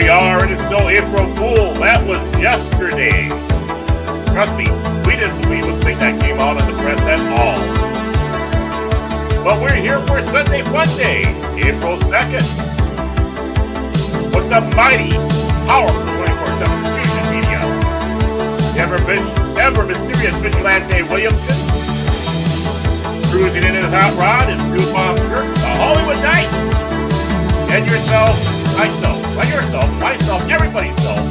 we are, it is no April Fool. That was yesterday. Trust me, we didn't believe a thing that came out in the press at all. But we're here for Sunday Fun Day, April 2nd. With the mighty, powerful 24/7 Fusion Media. Ever mysterious vigilante Williamson. Cruising in his hot rod is Drew Bob Kirk, the Hollywood Knights. And yourself, myself, everybody's self,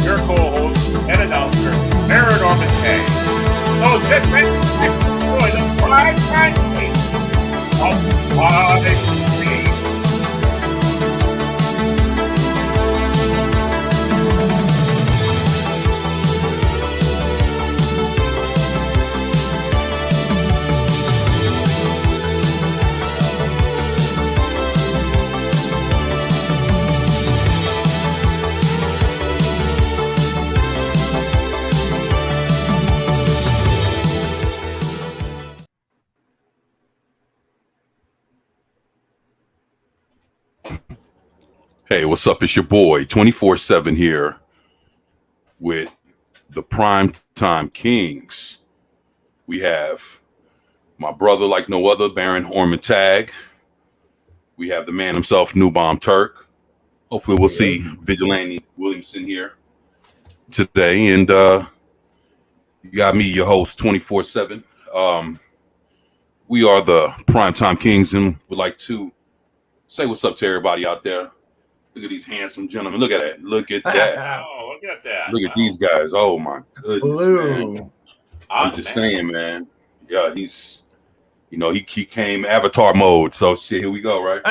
your co-host and announcer, Aaron Norman Tang. So sit back and enjoy the prime time of Odyssey. Hey, what's up? It's your boy, 24/7 here with the Prime Time Kings. We have my brother like no other, Baron Orman-Tag. We have the man himself, New Bomb Turk. Hopefully we'll see Vigilante Williamson here today. And you got me, your host, 24/7. We are the Prime Time Kings and would like to say what's up to everybody out there. Look at these handsome gentlemen. Look at that. Look at that. Oh, look at that. Look at these guys. Oh, my goodness, Blue. man. I'm just saying, man. Yeah, he's, he came Avatar mode. So, shit, here we go, right?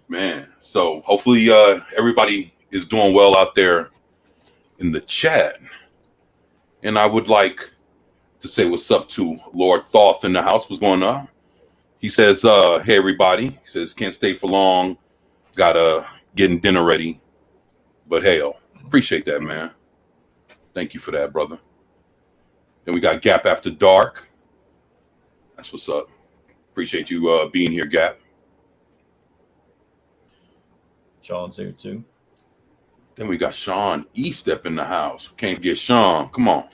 Man, so hopefully everybody is doing well out there in the chat. And I would like to say what's up to Lord Thoth in the house. What's going on? He says, hey, everybody. He says, can't stay for long. Gotta getting dinner ready. But hell, appreciate that, man. Thank you for that, brother. Then we got Gap After Dark. That's what's up. Appreciate you being here, Gap. Sean's here too. Then we got Sean E-Step in the house. We can't forget Sean. Come on.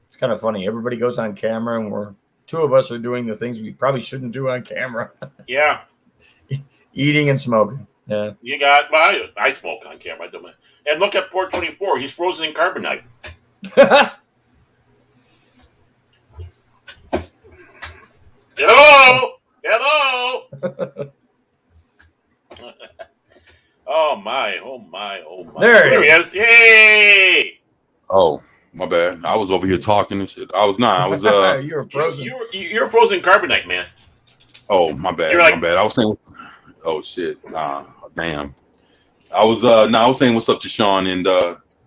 It's kind of funny. Everybody goes on camera, and two of us are doing the things we probably shouldn't do on camera. Yeah. Eating and smoking. Yeah. You got, well, I smoke on camera. And look at Port 24. He's frozen in carbonite. Hello. Oh my. There he is. Yay. Oh, my bad. I was over here talking and shit. I was You were frozen. You're frozen carbonite, man. Oh, my bad. You're like, my bad. I was saying, oh shit. Damn. I was saying what's up to Sean and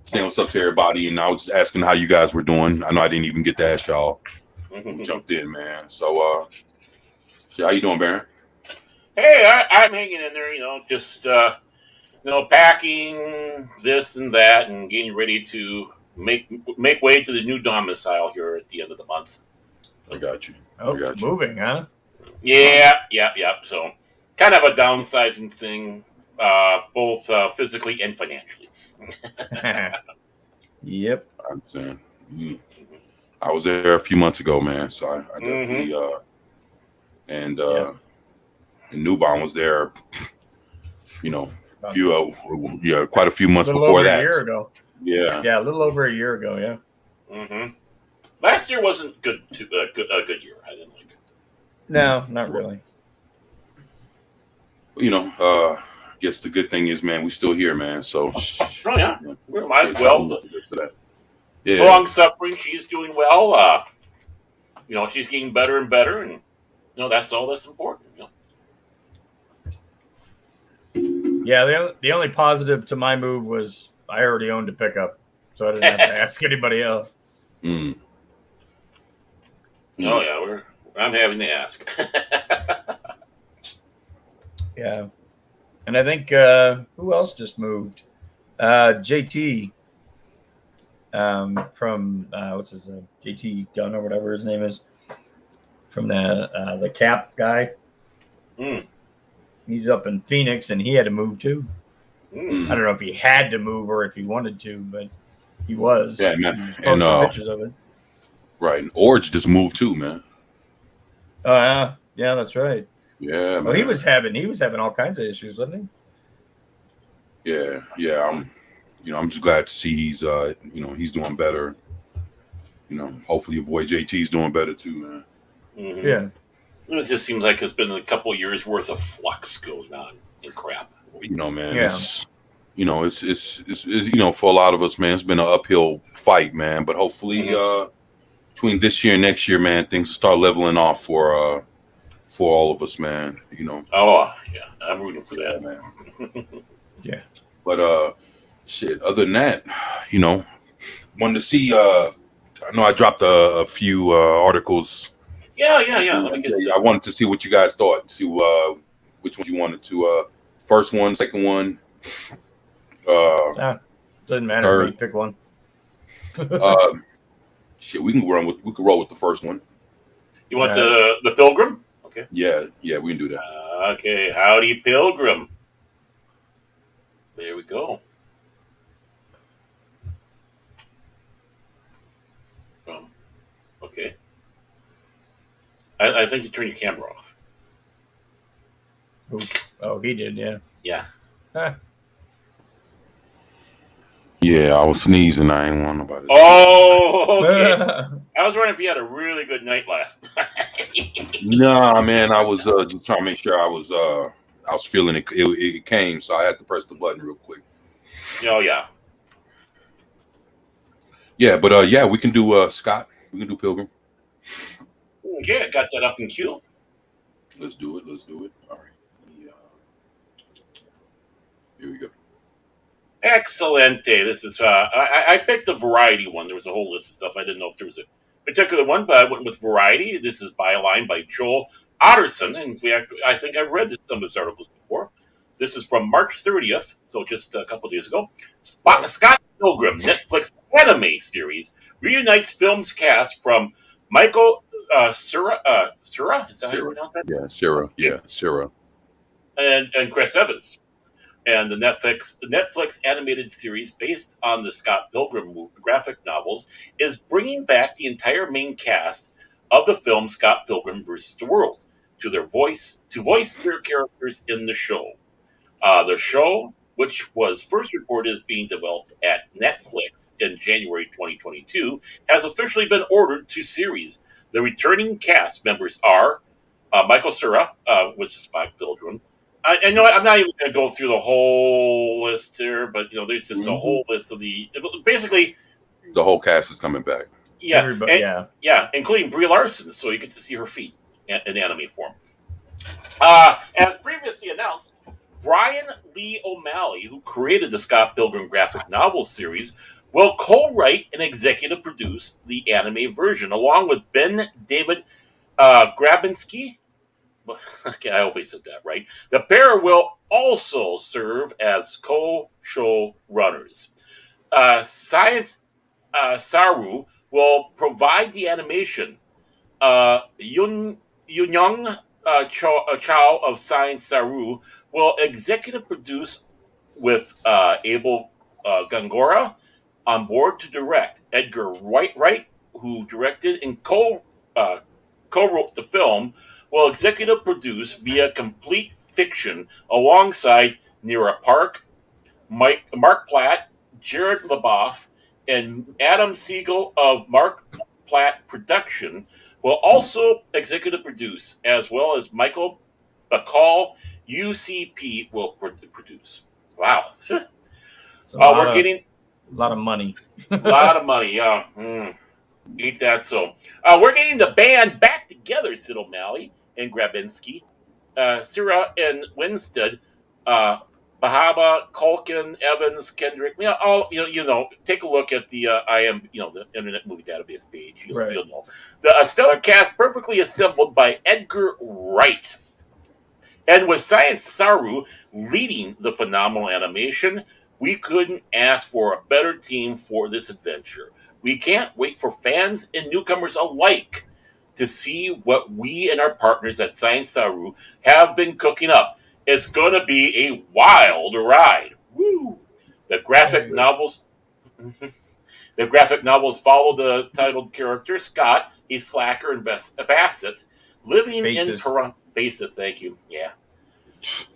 saying what's up to everybody, and I was just asking how you guys were doing. I know I didn't even get to ask y'all. Jumped in, man. So how you doing, Baron? Hey, I'm hanging in there, just packing this and that and getting ready to make way to the new domicile here at the end of the month. I got you. Moving, huh? Yeah. So kind of a downsizing thing, both physically and financially. Yep. I understand. I was there a few months ago, man. So I definitely and New Bomb was there, quite a few months before that. A year ago. Yeah, a little over a year ago. Yeah. Mm-hmm. Last year wasn't a good year. I didn't like it. No, not really. I guess the good thing is, man, we still here, man. So, we might well. Yeah. Long suffering, she's doing well. She's getting better and better, and that's all that's important. Yeah, the only positive to my move was I already owned a pickup, so I didn't have to ask anybody else. Oh yeah, I'm having to ask. Yeah, and I think who else just moved? JT from what's his name? JT Gunn or whatever his name is from the Cap guy. Mm. He's up in Phoenix, and he had to move too. Mm. I don't know if he had to move or if he wanted to, but he was. Yeah, man. He was posting And pictures of it. right, and Orge just moved too, man. Oh yeah, that's right. Yeah, man. Well, he was having all kinds of issues, wasn't Yeah. I'm just glad to see he's he's doing better. Hopefully your boy JT's doing better too, man. he? Mhm. Yeah. It just seems like it's been a couple of years worth of flux going on and crap. Man, Yeah. it's for a lot of us, man, it's been an uphill fight, man. But hopefully, between this year and next year, man, things will start leveling off for all of us, man. Oh yeah, I'm rooting for that. man. Yeah. But shit. Other than that, wanted to see. I know I dropped a few articles. Yeah. Let me get I wanted to see what you guys thought. See which one you wanted to. First one, second one. Doesn't matter. Third. Me, pick one. Shit, we can roll with the first one. You want the Pilgrim? Okay. Yeah, we can do that. Okay, howdy Pilgrim. There we go. Okay. I think you turn your camera off. Oh, he did. Yeah. Yeah. Yeah, I was sneezing. I ain't want nobody. Oh, okay. I was wondering if you had a really good night last night. Nah, man, I was just trying to make sure I was feeling it. It came, so I had to press the button real quick. Oh yeah. Yeah, but yeah, we can do Scott. We can do Pilgrim. Okay, I got that up in queue. Let's do it. All right. Yeah. Here we go. Excelente. This is I picked a variety one. There was a whole list of stuff. I didn't know if there was a particular one, but I went with variety. This is by a line by Joel Otterson, and I think I've read some of his articles before. This is from March 30th, so just a couple of days ago. Scott Pilgrim, Netflix anime series, reunites film's cast from Michael Cera? Is that how you pronounce that? Yeah, Sarah. Yeah, Sarah. And Chris Evans. And the Netflix animated series based on the Scott Pilgrim graphic novels is bringing back the entire main cast of the film Scott Pilgrim vs. the World to voice their characters in the show. The show, which was first reported as being developed at Netflix in January 2022, has officially been ordered to series. The returning cast members are Michael Cera, which is Scott Pilgrim. I know I'm not even going to go through the whole list here, but there's just a whole list of basically the whole cast is coming back. Yeah, Everybody, yeah, including Brie Larson, so you get to see her feet in anime form. As previously announced, Brian Lee O'Malley, who created the Scott Pilgrim graphic novel series, will co-write and executive produce the anime version, along with Ben David Grabinski. Okay, I hope I said that right. The pair will also serve as co-show runners. Science Saru will provide the animation. Young Chow of Science Saru will executive produce with Abel Gongora on board to direct. Edgar Wright, who directed and co-wrote the film, will executive produce via Complete Fiction alongside Nira Park, Mark Platt, Jared LaBeouf, and Adam Siegel of Mark Platt Production will also executive produce, as well as Michael Bacall, UCP will produce. Wow. We're getting a lot of money. a lot of money, yeah. Ain't that so? We're getting the band back together, Sid O'Malley and Grabinski, Cera and Winstead, Bahaba, Culkin, Evans, Kendrick. Take a look at the the Internet Movie Database page. You'll know. The stellar cast perfectly assembled by Edgar Wright. And with Science Saru leading the phenomenal animation, we couldn't ask for a better team for this adventure. We can't wait for fans and newcomers alike to see what we and our partners at Science Saru have been cooking up. It's going to be a wild ride. Woo! The graphic novels. The graphic novels follow the titled character Scott, a slacker and Bassett, living in Toronto. Bassett, thank you. Yeah.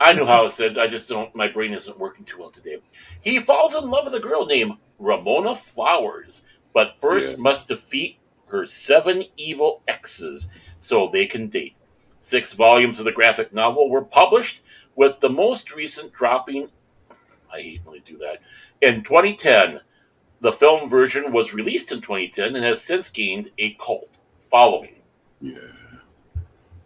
I knew how it said. I just don't. My brain isn't working too well today. He falls in love with a girl named Ramona Flowers, but first must defeat her 7 evil exes so they can date. 6 volumes of the graphic novel were published, with the most recent dropping. I hate when I do that. In 2010, the film version was released in 2010 and has since gained a cult following. Yeah.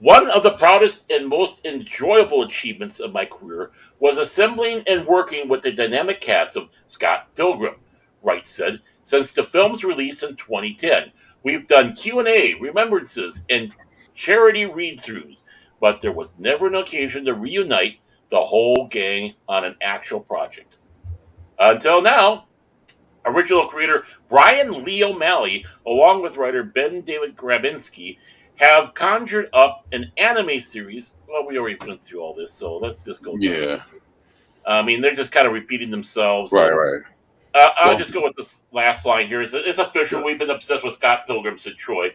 One of the proudest and most enjoyable achievements of my career was assembling and working with the dynamic cast of Scott Pilgrim, Wright said. Since the film's release in 2010, we've done Q&A, remembrances, and charity read-throughs, but there was never an occasion to reunite the whole gang on an actual project. Until now, original creator Brian Lee O'Malley, along with writer Ben David Grabinski, have conjured up an anime series. Well, we already went through all this, so let's just go. Yeah. I mean, they're just kind of repeating themselves. Right. I'll just go with this last line here. It's official. We've been obsessed with Scott Pilgrim, said Troy.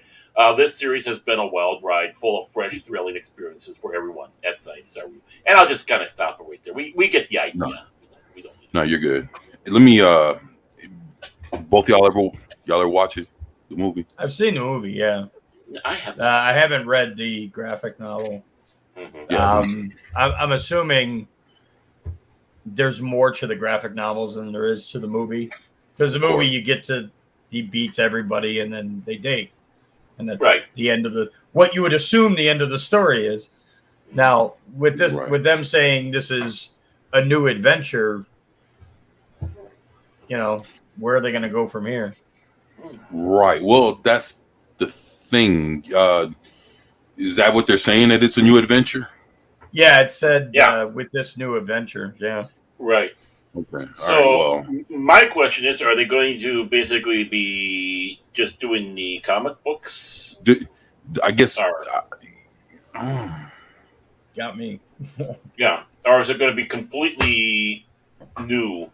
This series has been a wild ride, full of fresh, thrilling experiences for everyone at Science Saru. And I'll just kind of stop it right there. We get the idea. No. We don't need No, you're good. Let me. Both y'all ever watch it? The movie? I've seen the movie. Yeah. I have. I haven't read the graphic novel. Mm-hmm. I'm assuming there's more to the graphic novels than there is to the movie. Because the movie, you get to he beats everybody and then they date, and that's the end of what you would assume the end of the story is. Now with this, with them saying this is a new adventure, where are they going to go from here? Right. Well, that's the thing. Is that what they're saying, that it's a new adventure? Yeah, it said with this new adventure. Yeah. Right. Okay. So my question is, are they going to basically be just doing the comic books? I guess. Got me. Yeah. Or is it going to be completely new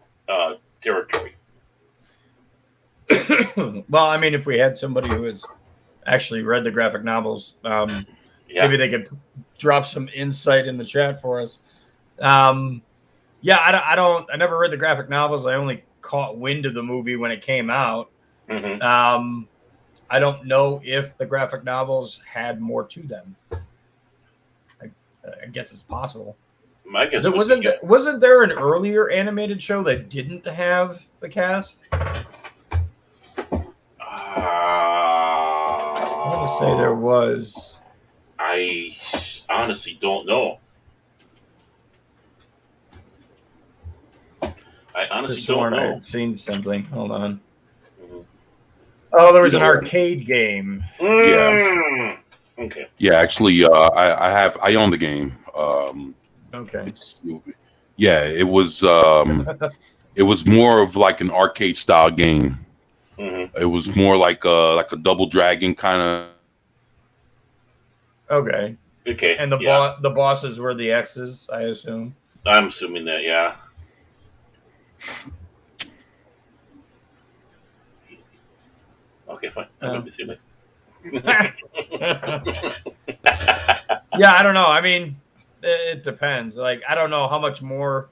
territory? Well, I mean, if we had somebody who has actually read the graphic novels, maybe they could drop some insight in the chat for us. I never read the graphic novels. I only caught wind of the movie when it came out. Mm-hmm. I don't know if the graphic novels had more to them. I guess it's possible. My guess wasn't there an earlier animated show that didn't have the cast? I want to say there was. I honestly don't know. I honestly don't know. I had seen something. Hold on. Mm-hmm. Oh, there was an arcade game. Yeah. Okay. Yeah, actually, I own the game. Okay. It was it was more of like an arcade style game. Mm-hmm. It was more like a Double Dragon kind of. Okay. Okay. And the bosses were the X's, I assume. I'm assuming that, yeah. Okay, fine. I'm assuming. Yeah, I don't know. I mean, it depends. Like, I don't know how much more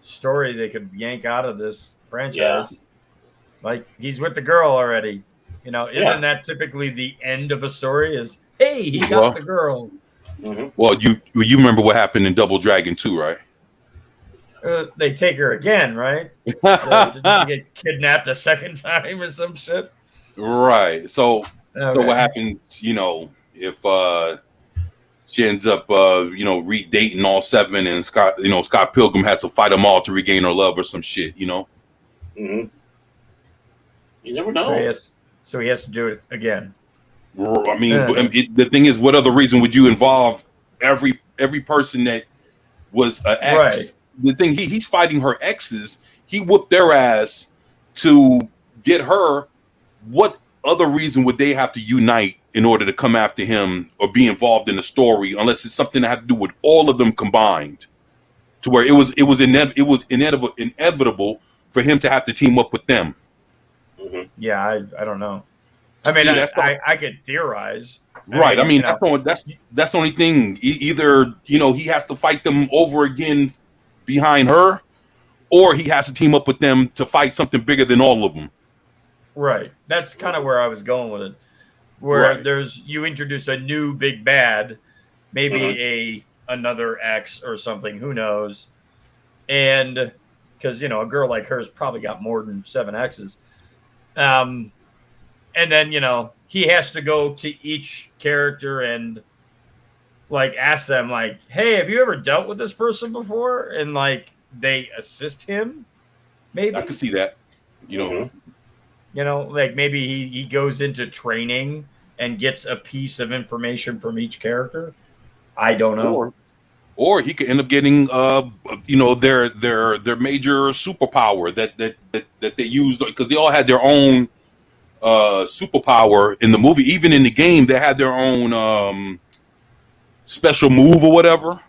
story they could yank out of this franchise. Yeah. Like, he's with the girl already. Isn't that typically the end of a story? Is, hey, he got the girl. Mm-hmm. Well, you remember what happened in Double Dragon 2, right? They take her again, right? Did she get kidnapped a second time or some shit? Right. So what happens, if she ends up redating all 7 and Scott Pilgrim has to fight them all to regain her love or some shit, Mm-hmm. You never know. So he has to do it again. I mean, the thing is, what other reason would you involve every person that was an ex? Right. The thing, he's fighting her exes. He whooped their ass to get her. What other reason would they have to unite in order to come after him or be involved in the story, unless it's something that had to do with all of them combined, to where it was inevitable for him to have to team up with them. Mhm. Yeah, I don't know. I mean, I could theorize. Right. I mean, that's the only thing. Either, he has to fight them over again behind her, or he has to team up with them to fight something bigger than all of them. Right. That's kind of where I was going with it. Where Right. you introduce a new big bad, maybe another X or something, who knows? And because a girl like her's probably got more than 7 X's. And then he has to go to each character and like ask them like, hey, have you ever dealt with this person before? And like they assist him. Maybe I could see that. Like maybe he goes into training and gets a piece of information from each character. I don't know. Or he could end up getting their major superpower that they used, because they all had their own superpower in the movie. Even in the game, they had their own special move or whatever.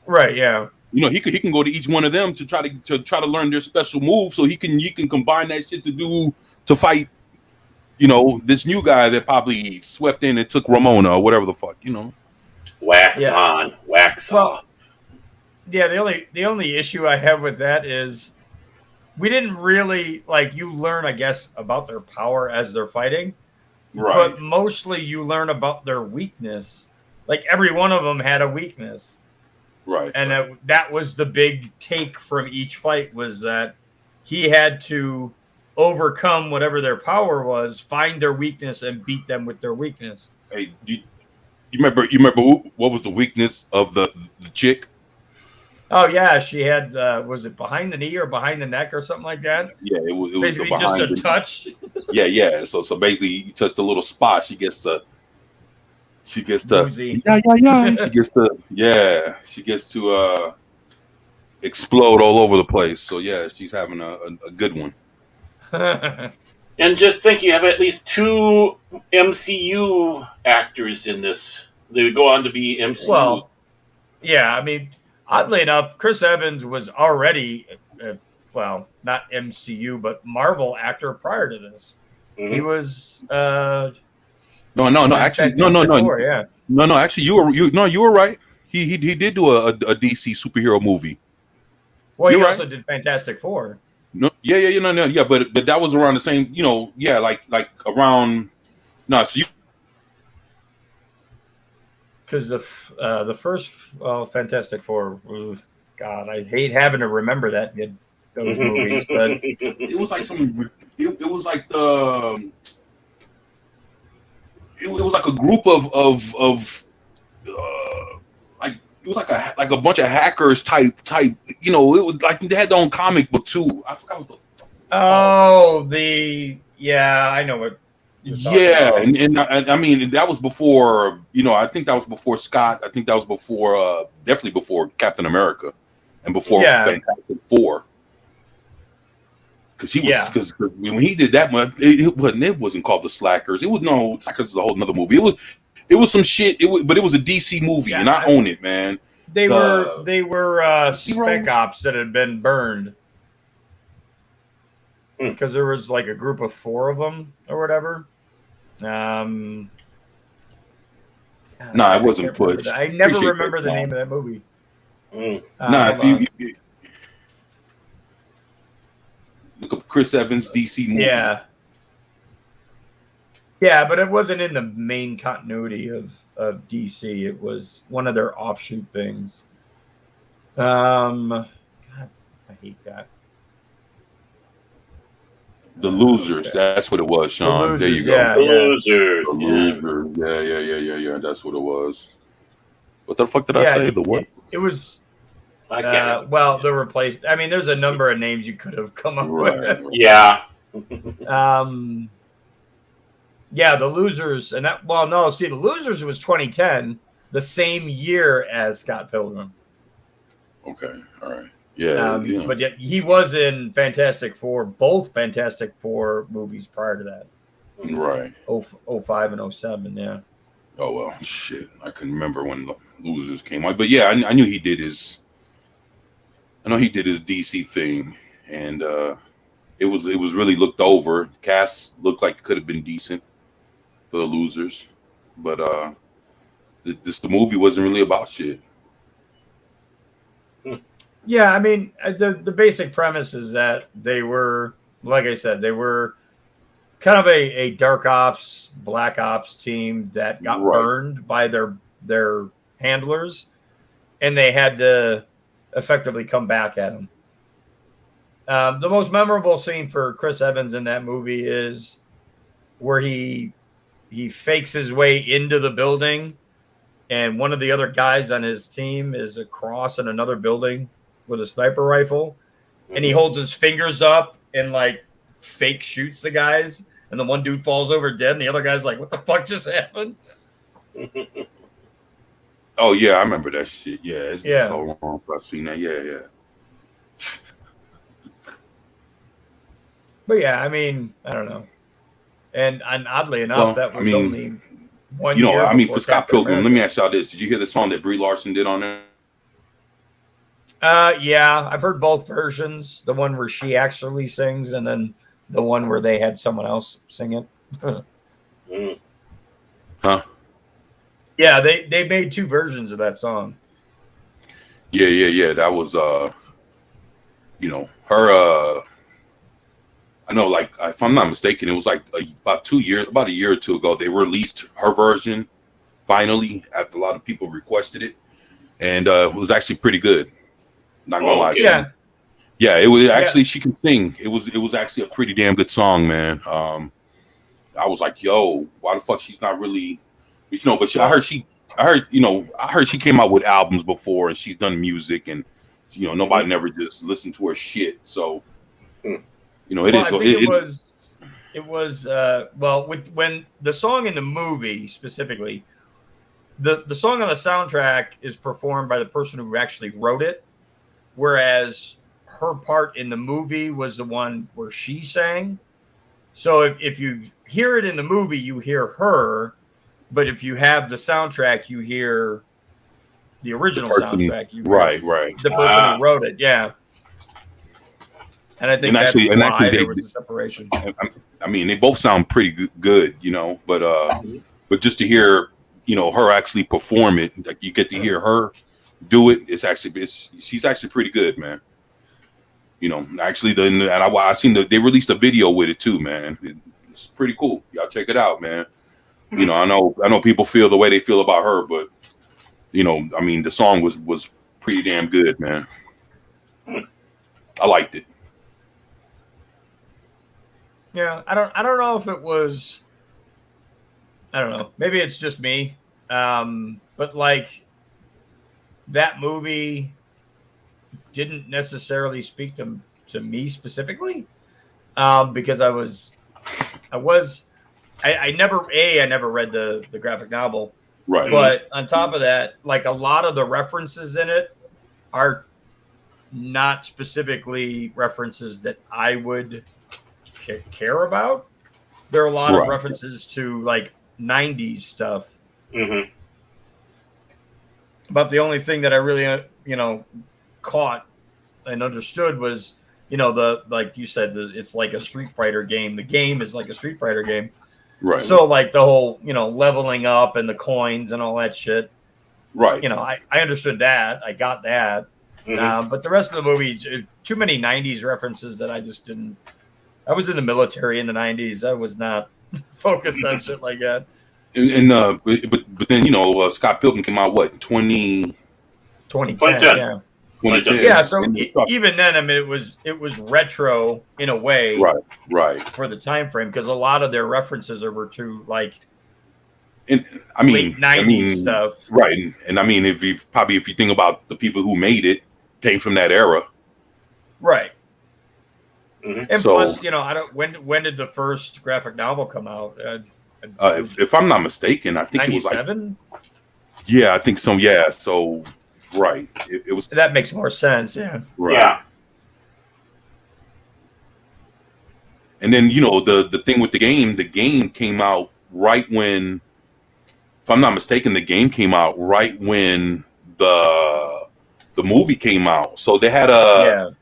Right. Yeah. He can go to each one of them to try to learn their special move, so he can combine that shit to fight this new guy that probably swept in and took Ramona or whatever the fuck. Wax on, wax off. Yeah. The only issue I have with that is we didn't really you learn, I guess, about their power as they're fighting, right? But mostly you learn about their weakness. Like every one of them had a weakness. Right. And that was the big take from each fight, was that he had to overcome whatever their power was, find their weakness, and beat them with their weakness. Hey, you remember what was the weakness of the chick? Oh yeah, she had was it behind the knee or behind the neck or something like that? Yeah, it was basically just a touch. Yeah. So basically, you touch a little spot, she gets to She gets to She gets to explode all over the place. So yeah, she's having a good one. And just think, you have at least 2 MCU actors in this. They would go on to be MCU. Well, yeah, I mean, oddly enough, Chris Evans was already, not MCU, but Marvel actor prior to this. Mm-hmm. He was. Actually, you were right. He did do a DC superhero movie. Well, he also did Fantastic Four. But that was around the same, like around. No, so you. Because the first Fantastic Four, God, I hate having to remember those movies, but it was like some. It was like the. It was like a group of it was like a bunch of hackers type. It was like they had their own comic book too. I forgot what the. I know what. And I mean that was before. I think that was before Scott. I think that was before definitely before Captain America, and before Fantastic Four. Because when he did that one, it wasn't called The Slackers. Slackers is a whole nother movie. It was some shit. But it was a DC movie, and I own it, man. They were spec ops that had been burned because there was like a group of 4 of them or whatever. It wasn't Butch. I never remember the name of that movie. Look up Chris Evans DC movie. Yeah, but it wasn't in the main continuity of DC. It was one of their offshoot things. God, I hate that. The Losers. That's what it was, Sean. There you go. The Losers. Yeah. That's what it was. What the fuck did I say? The what? It was. I can't. The replaced. I mean, there's a number of names you could have come up with. Yeah. The Losers, and that. Well, no. See, The Losers was 2010, the same year as Scott Pilgrim. Okay. All right. Yeah. But yet he was in Fantastic Four, both Fantastic Four movies prior to that. Right. 05 and 07, yeah. Oh well, shit. I couldn't remember when the Losers came out, but yeah, I knew he did his. I know he did his DC thing, and it was really looked over. Cast looked like it could have been decent for the Losers, but the movie wasn't really about shit. Yeah, I mean, the basic premise is that they were, like I said, they were kind of a dark ops, black ops team that got burned by their handlers, and they had to effectively come back at them. The most memorable scene for Chris Evans in that movie is where he fakes his way into the building, and one of the other guys on his team is across in another building with a sniper rifle, and he holds his fingers up and like fake shoots the guys, and the one dude falls over dead, and the other guy's like, "What the fuck just happened?" Oh yeah, I remember that shit. Yeah, it's been so long since I've seen that. Yeah. But yeah, I mean, I don't know. And oddly enough, that was only 1 year. I mean, for Scott Pilgrim, let me ask y'all this: did you hear the song that Brie Larson did on there? Yeah, I've heard both versions. The one where she actually sings, and then the one where they had someone else sing it. Huh? Yeah, they made two versions of that song. Yeah. That was her. I know, like, if I'm not mistaken, it was like about a year or two ago, they released her version finally after a lot of people requested it, and it was actually pretty good. Not gonna lie. Yeah. It was actually she can sing. It was actually a pretty damn good song, man. I was like, yo, why the fuck she's not really, but I heard she came out with albums before, and she's done music, and nobody never just listened to her shit. So. When the song in the movie specifically, the song on the soundtrack is performed by the person who actually wrote it, whereas her part in the movie was the one where she sang. So if you hear it in the movie, you hear her, but if you have the soundtrack, you hear the original soundtrack. You right. The person who wrote it, yeah. And I think there was a separation. I mean, they both sound pretty good, but just to hear, her actually perform it, like you get to hear her do it. She's actually pretty good, man. Actually, I seen they released a video with it too, man. It's pretty cool. Y'all check it out, man. I know people feel the way they feel about her, but I mean, the song was pretty damn good, man. I liked it. Yeah, I don't know if it was. I don't know. Maybe it's just me, but like that movie didn't necessarily speak to me specifically, because I never read the graphic novel, right? But on top of that, like a lot of the references in it are not specifically references that I would care about. There are a lot of references to like 90s stuff. Mm-hmm. But the only thing that I really caught and understood was like you said, it's like a Street Fighter game. The game is like a Street Fighter game, right? So like the whole leveling up and the coins and all that shit, right? I understood that. I got that. Mm-hmm. But the rest of the movie, too many 90s references that I just didn't. I was in the military in the 90s. I was not focused on shit like that. But then Scott Pilgrim came out 2010. Yeah. 2010. Yeah, so even then, I mean, it was retro in a way, right, for the time frame, because a lot of their references were to like, late 90s stuff, right? And I mean, if you think about the people who made it, came from that era, right? Mm-hmm. And plus, I don't. When did the first graphic novel come out? If I'm not mistaken, I think 97? It was like. Yeah, I think so. Yeah, so right, it was. That makes more sense. Yeah. Right. Yeah. And then the thing with the game came out right when, if I'm not mistaken, the game came out right when the movie came out. So they had a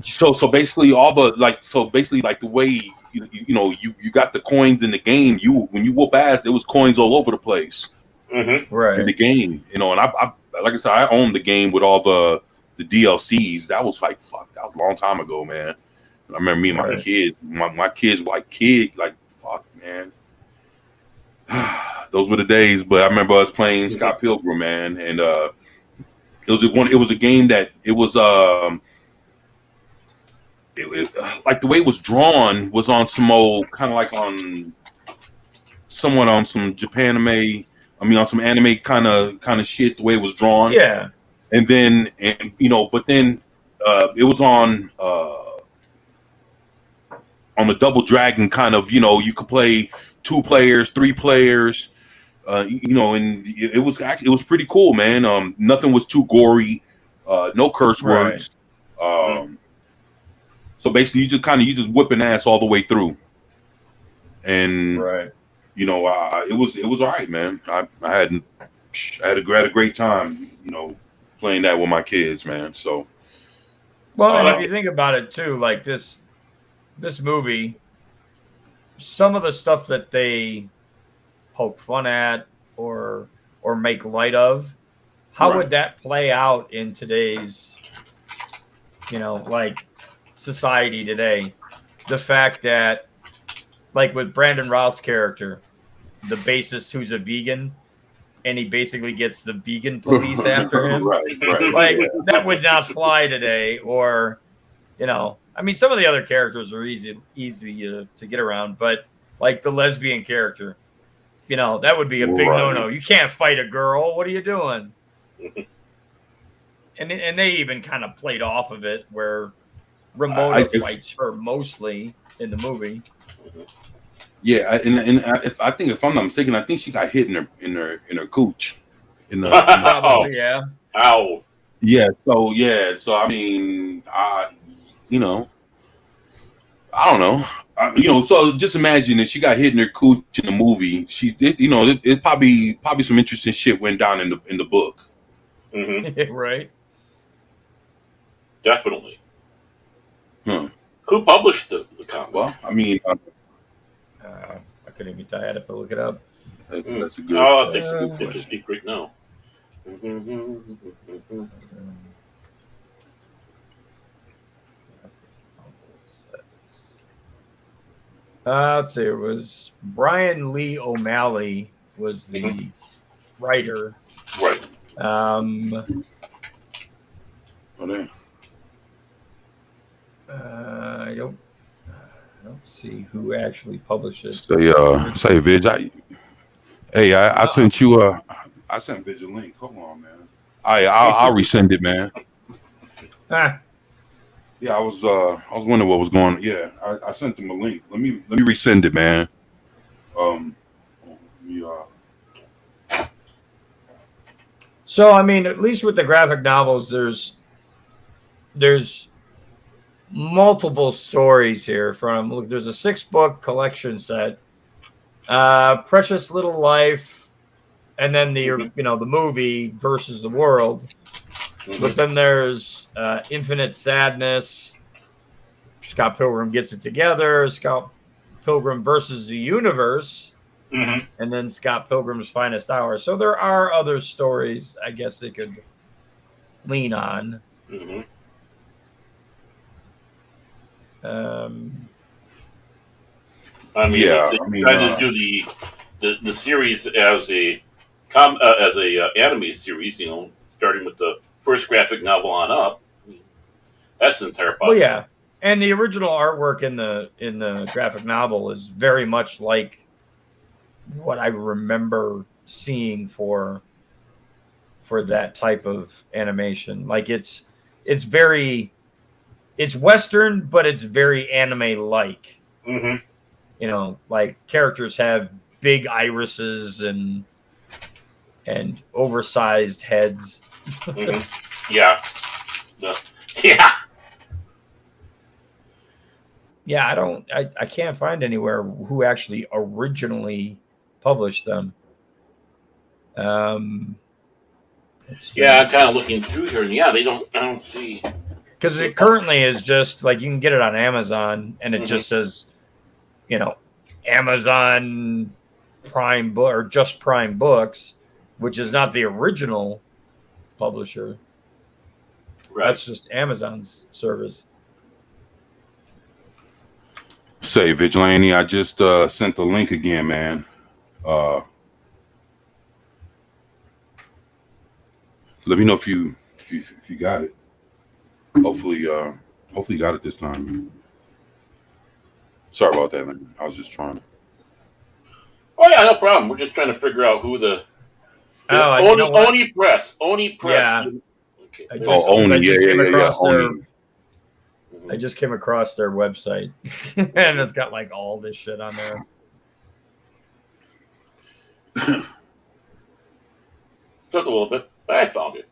so basically all the like the way you got the coins in the game. When you whoop ass, there was coins all over the place. Right. In the game, and I like I said, I owned the game with all the DLCs. That was like that was a long time ago, man. I remember me and my kids, my kids were like fuck, man. Those were the days. But I remember us playing Scott Pilgrim, man, and it was a game that it was like the way it was drawn was on some old kind of like on somewhat on some on some anime kind of shit. The way it was drawn, and then but then it was on the Double Dragon kind of. You could play 2 players, 3 players. And it was pretty cool, man. Nothing was too gory, no curse words. So basically, you just whipping ass all the way through, and it was all right, man. I had a great time, playing that with my kids, man. So, well, and if you think about it too, like this movie, some of the stuff that they poke fun at or make light of, how would that play out in today's, like society today? The fact that, like with Brandon Routh's character, the bassist who's a vegan, and he basically gets the vegan police after him. Like that would not fly today. Or, some of the other characters are easy to get around, but like the lesbian character, that would be a big no-no. You can't fight a girl. What are you doing? And they even kind of played off of it where Ramona fights her mostly in the movie. Yeah, and if I'm not mistaken, I think she got hit in her cooch. Probably, yeah. Ow. Yeah. So I mean, I don't know. So just imagine if she got hit in her cooch in the movie. It probably some interesting shit went down in the book. Right. Definitely. Huh. Who published the comic? Well, I mean, I couldn't even tell. I had to look it up. That's a good. Oh, it takes a good picture. Speak right now. Let's see. It was Brian Lee O'Malley was the writer. Right. I don't see who actually published it. Say Vidge. I sent you I sent Vidge a link. Hold on, man. I'll resend it, man. Yeah, I was wondering what was going on. Yeah, I sent him a link. Let me resend it, man. So I mean, at least with the graphic novels, there's multiple stories here. There's a 6-book collection set, Precious Little Life, and then the movie Versus the World. But then there's Infinite Sadness, Scott Pilgrim Gets It Together, Scott Pilgrim Versus the Universe, and then Scott Pilgrim's Finest Hour. So there are other stories I guess they could lean on. I mean, trying to do the series as a anime series, starting with the first graphic novel on up. That's an entire possibility. Well, yeah, and the original artwork in the graphic novel is very much like what I remember seeing for that type of animation. Like it's Western, but it's very anime-like. Like characters have big irises and oversized heads. Yeah. Yeah. Yeah, I can't find anywhere who actually originally published them. Yeah, I'm kind of looking through here, and yeah, I don't see. Because it currently is just like you can get it on Amazon, and it just says, Amazon Prime Book or just Prime Books, which is not the original publisher. Right. That's just Amazon's service. Say, Vigilante, I just sent the link again, man. Let me know if you got it. Hopefully you got it this time. Sorry about that, man. I was just trying to. Oh yeah, no problem. We're just trying to figure out who the Oni Press. Oni Press. Yeah. Okay. Oni. Yeah. I just came across their website, and it's got like all this shit on there. Took a little bit, but I found it.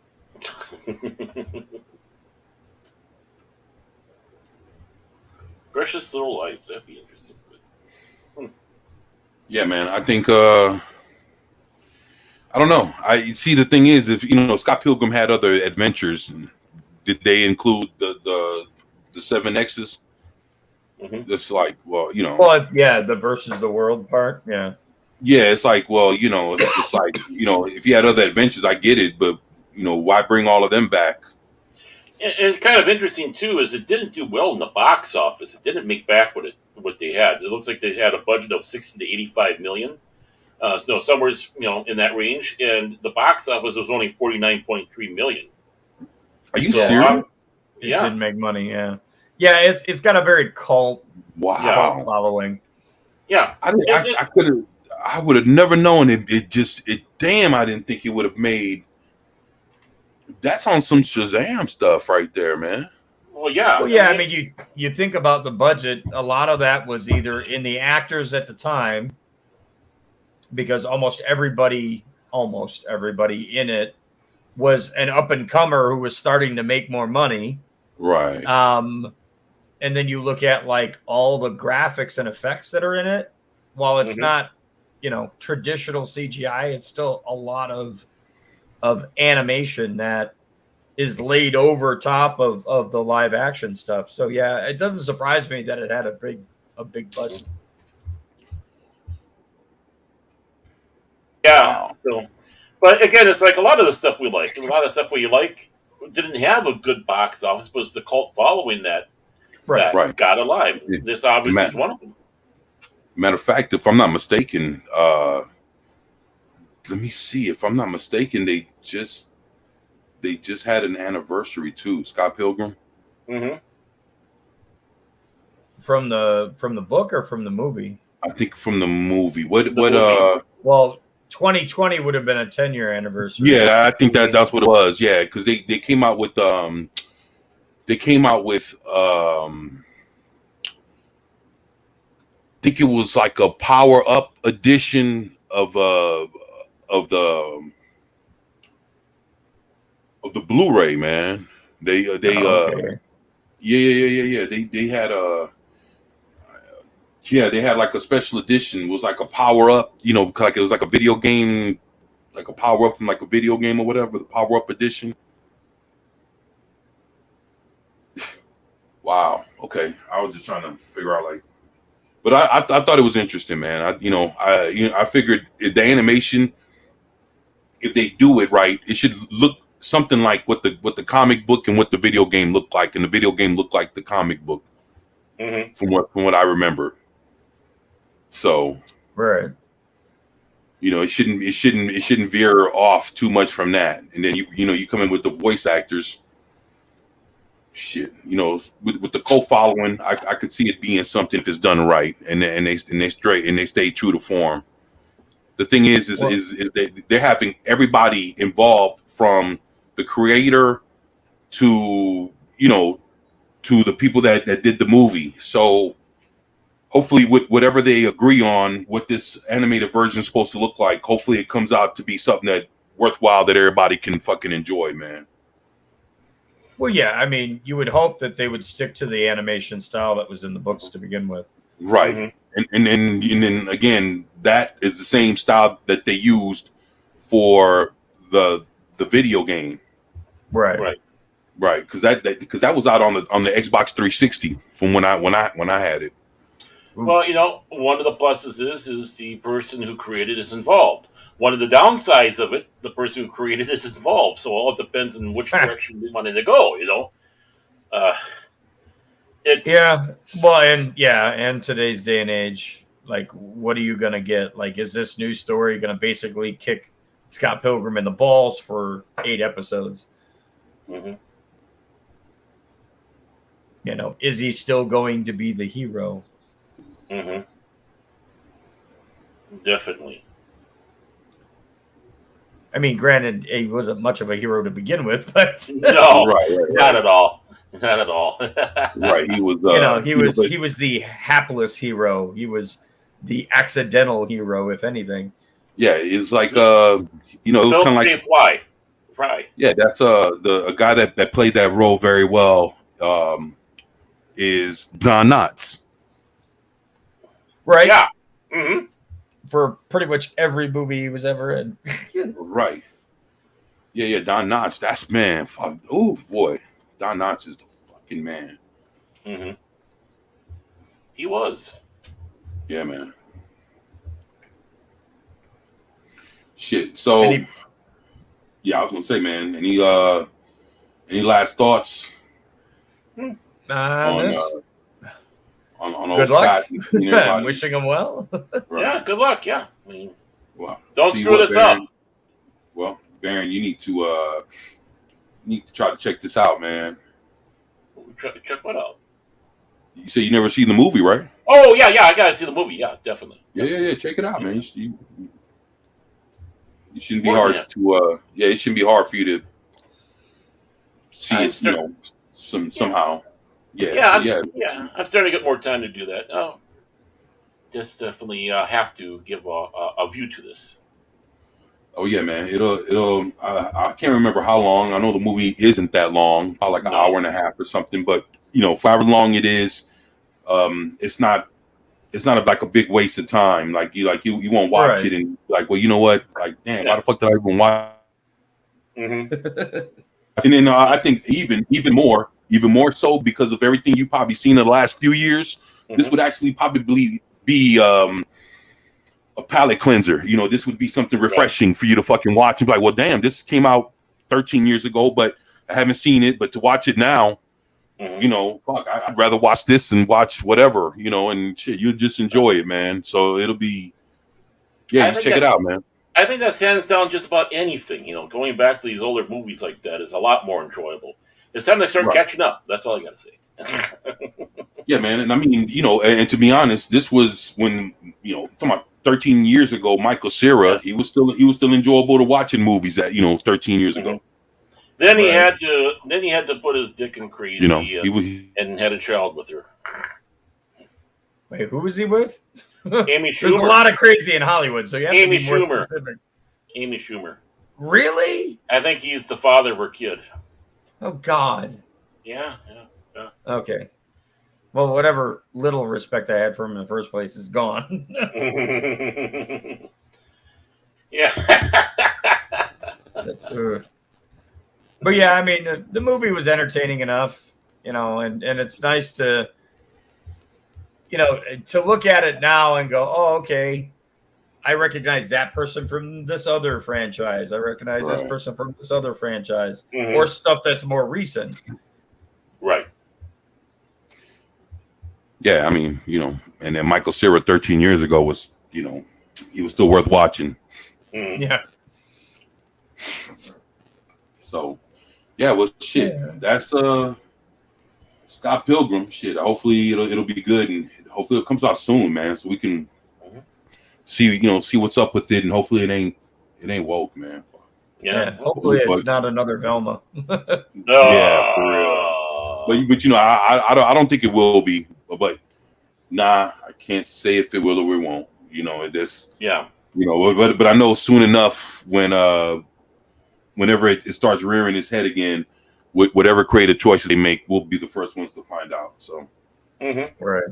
Precious Little Life. That'd be interesting. Yeah, man. I think I don't know. I see. The thing is, if Scott Pilgrim had other adventures, did they include the 7 X's? It's like, well, yeah, the versus the world part, yeah. Yeah, it's like, well, it's like, if you had other adventures, I get it, but why bring all of them back? And it's kind of interesting too, is it didn't do well in the box office. It didn't make back what they had. It looks like they had a budget of 60 to 85 million. Somewhere in that range, and the box office was only 49.3 million. Are you serious? It didn't make money. Yeah, it's got a very cult following. Yeah, I would have never known it. Damn, I didn't think it would have made. That's on some Shazam stuff right there, man. Well, yeah. I mean, you think about the budget. A lot of that was either in the actors at the time, because almost everybody in it was an up and comer who was starting to make more money. Right. And then you look at like all the graphics and effects that are in it. While it's not, traditional CGI, it's still a lot of animation that is laid over top of the live action stuff. So yeah, it doesn't surprise me that it had a big budget. Yeah. So, but again, it's like a lot of the stuff we like. A lot of stuff we like didn't have a good box office, but it's the cult following that got alive. This obviously is one of them. Matter of fact, if I'm not mistaken, let me see. If I'm not mistaken, they just had an anniversary too. Scott Pilgrim. From the book or from the movie? I think from the movie. Movie. Well, 2020 would have been a 10-year anniversary. Yeah, I think that's what it was. Yeah, because they came out with I think it was like a power up edition of the Blu-ray, man. They had they had like a special edition. It was like a power up, like it was like a video game, like a power up from like a video game or whatever, the power up edition. Wow. Okay. I was just trying to figure out but I thought it was interesting, man. I figured if the animation, if they do it right, it should look something like what the comic book and what the video game looked like, and the video game looked like the comic book, from what I remember. So, right, it shouldn't veer off too much from that, and then you come in with the voice actors. Shit, with the co-following, I could see it being something if it's done right, and they stay true to form. The thing is that they're having everybody involved, from the creator to to the people that did the movie. So hopefully, with whatever they agree on what this animated version is supposed to look like, hopefully it comes out to be something that worthwhile that everybody can fucking enjoy, man. Well, yeah, I mean, you would hope that they would stick to the animation style that was in the books to begin with. Right. Mm-hmm. And then again, that is the same style that they used for the video game. Right. Because that was out on the Xbox 360 from when I had it. Well, one of the pluses is the person who created is involved. One of the downsides of it, the person who created is involved. So all it depends on which direction they wanted to go. It's and today's day and age, like, what are you gonna get? Like, is this new story gonna basically kick Scott Pilgrim in the balls for 8 episodes? Mm-hmm. Is he still going to be the hero? Mm-hmm. Definitely. I mean, granted, he wasn't much of a hero to begin with, but no, right. Not at all. Not at all. Right. He was. He was the hapless hero. He was the accidental hero, if anything. Yeah, it's like it was kind of like Fry. Yeah, that's a guy that played that role very well. Is Don Knotts. Right. Yeah. Mm-hmm. For pretty much every movie he was ever in. Right. Yeah. Don Knotts. That's man. Oh boy, Don Knotts is the fucking man. Mm-hmm. He was. Yeah, man. Shit. So, yeah, I was gonna say, man. Any last thoughts on good luck. I'm wishing him well. Right. Yeah, good luck. Yeah, I mean, well, don't screw this Baron, up. Well, Baron, you need to try to check this out, man. Check what out? You say you never seen the movie, right? Oh yeah, I gotta see the movie. Yeah, definitely. Yeah. Check it out, man. You shouldn't be hard to. It shouldn't be hard for you to see it. Somehow. Yeah. I'm starting to get more time to do that. Oh, just definitely have to give a view to this. Oh yeah, man. It'll. I can't remember how long. I know the movie isn't that long, probably like an hour and a half or something. But for however long it is, it's not like a big waste of time. Like you won't watch it and like, well, you know what? Like, damn, why the fuck did I even watch? Mm-hmm. And then I think even more so because of everything you probably seen in the last few years, this would actually probably be a palate cleanser. This would be something refreshing for you to fucking watch and be like, well, damn, this came out 13 years ago, but I haven't seen it. But to watch it now, fuck, I'd rather watch this than watch whatever, and shit, you'll just enjoy it, man. So it'll be, just check it out, man. I think that's hands down just about anything. Going back to these older movies like that is a lot more enjoyable. It's time to start catching up. That's all I got to say. Yeah, man. And I mean, and to be honest, this was when, talking about 13 years ago, Michael Cera, he was still enjoyable to watch in movies that, 13 years ago. Then he had to put his dick in crazy and had a child with her. Wait, who was he with? Amy Schumer. There's a lot of crazy in Hollywood, so you have Amy to be more Schumer. specific. Amy Schumer. Really? I think he's the father of her kid. Oh, God. Yeah. Okay. Well, whatever little respect I had for him in the first place is gone. Yeah. But yeah, I mean, the movie was entertaining enough, and it's nice to, to look at it now and go, oh, okay, I recognize that person from this other franchise. I recognize this person from this other franchise, or stuff that's more recent. Right. Yeah, I mean, and then Michael Cera 13 years ago was, he was still worth watching. Yeah. So, yeah, well, shit. Yeah. That's Scott Pilgrim. Shit. Hopefully it'll be good, and hopefully it comes out soon, man, so we can see what's up with it, and hopefully it ain't woke, man. Yeah. Hopefully it's not another Velma. Yeah, for real. But I don't think it will be. But nah, I can't say if it will or it won't. It is. Yeah. But I know soon enough whenever it starts rearing its head again, whatever creative choices they make, we'll be the first ones to find out. So, right.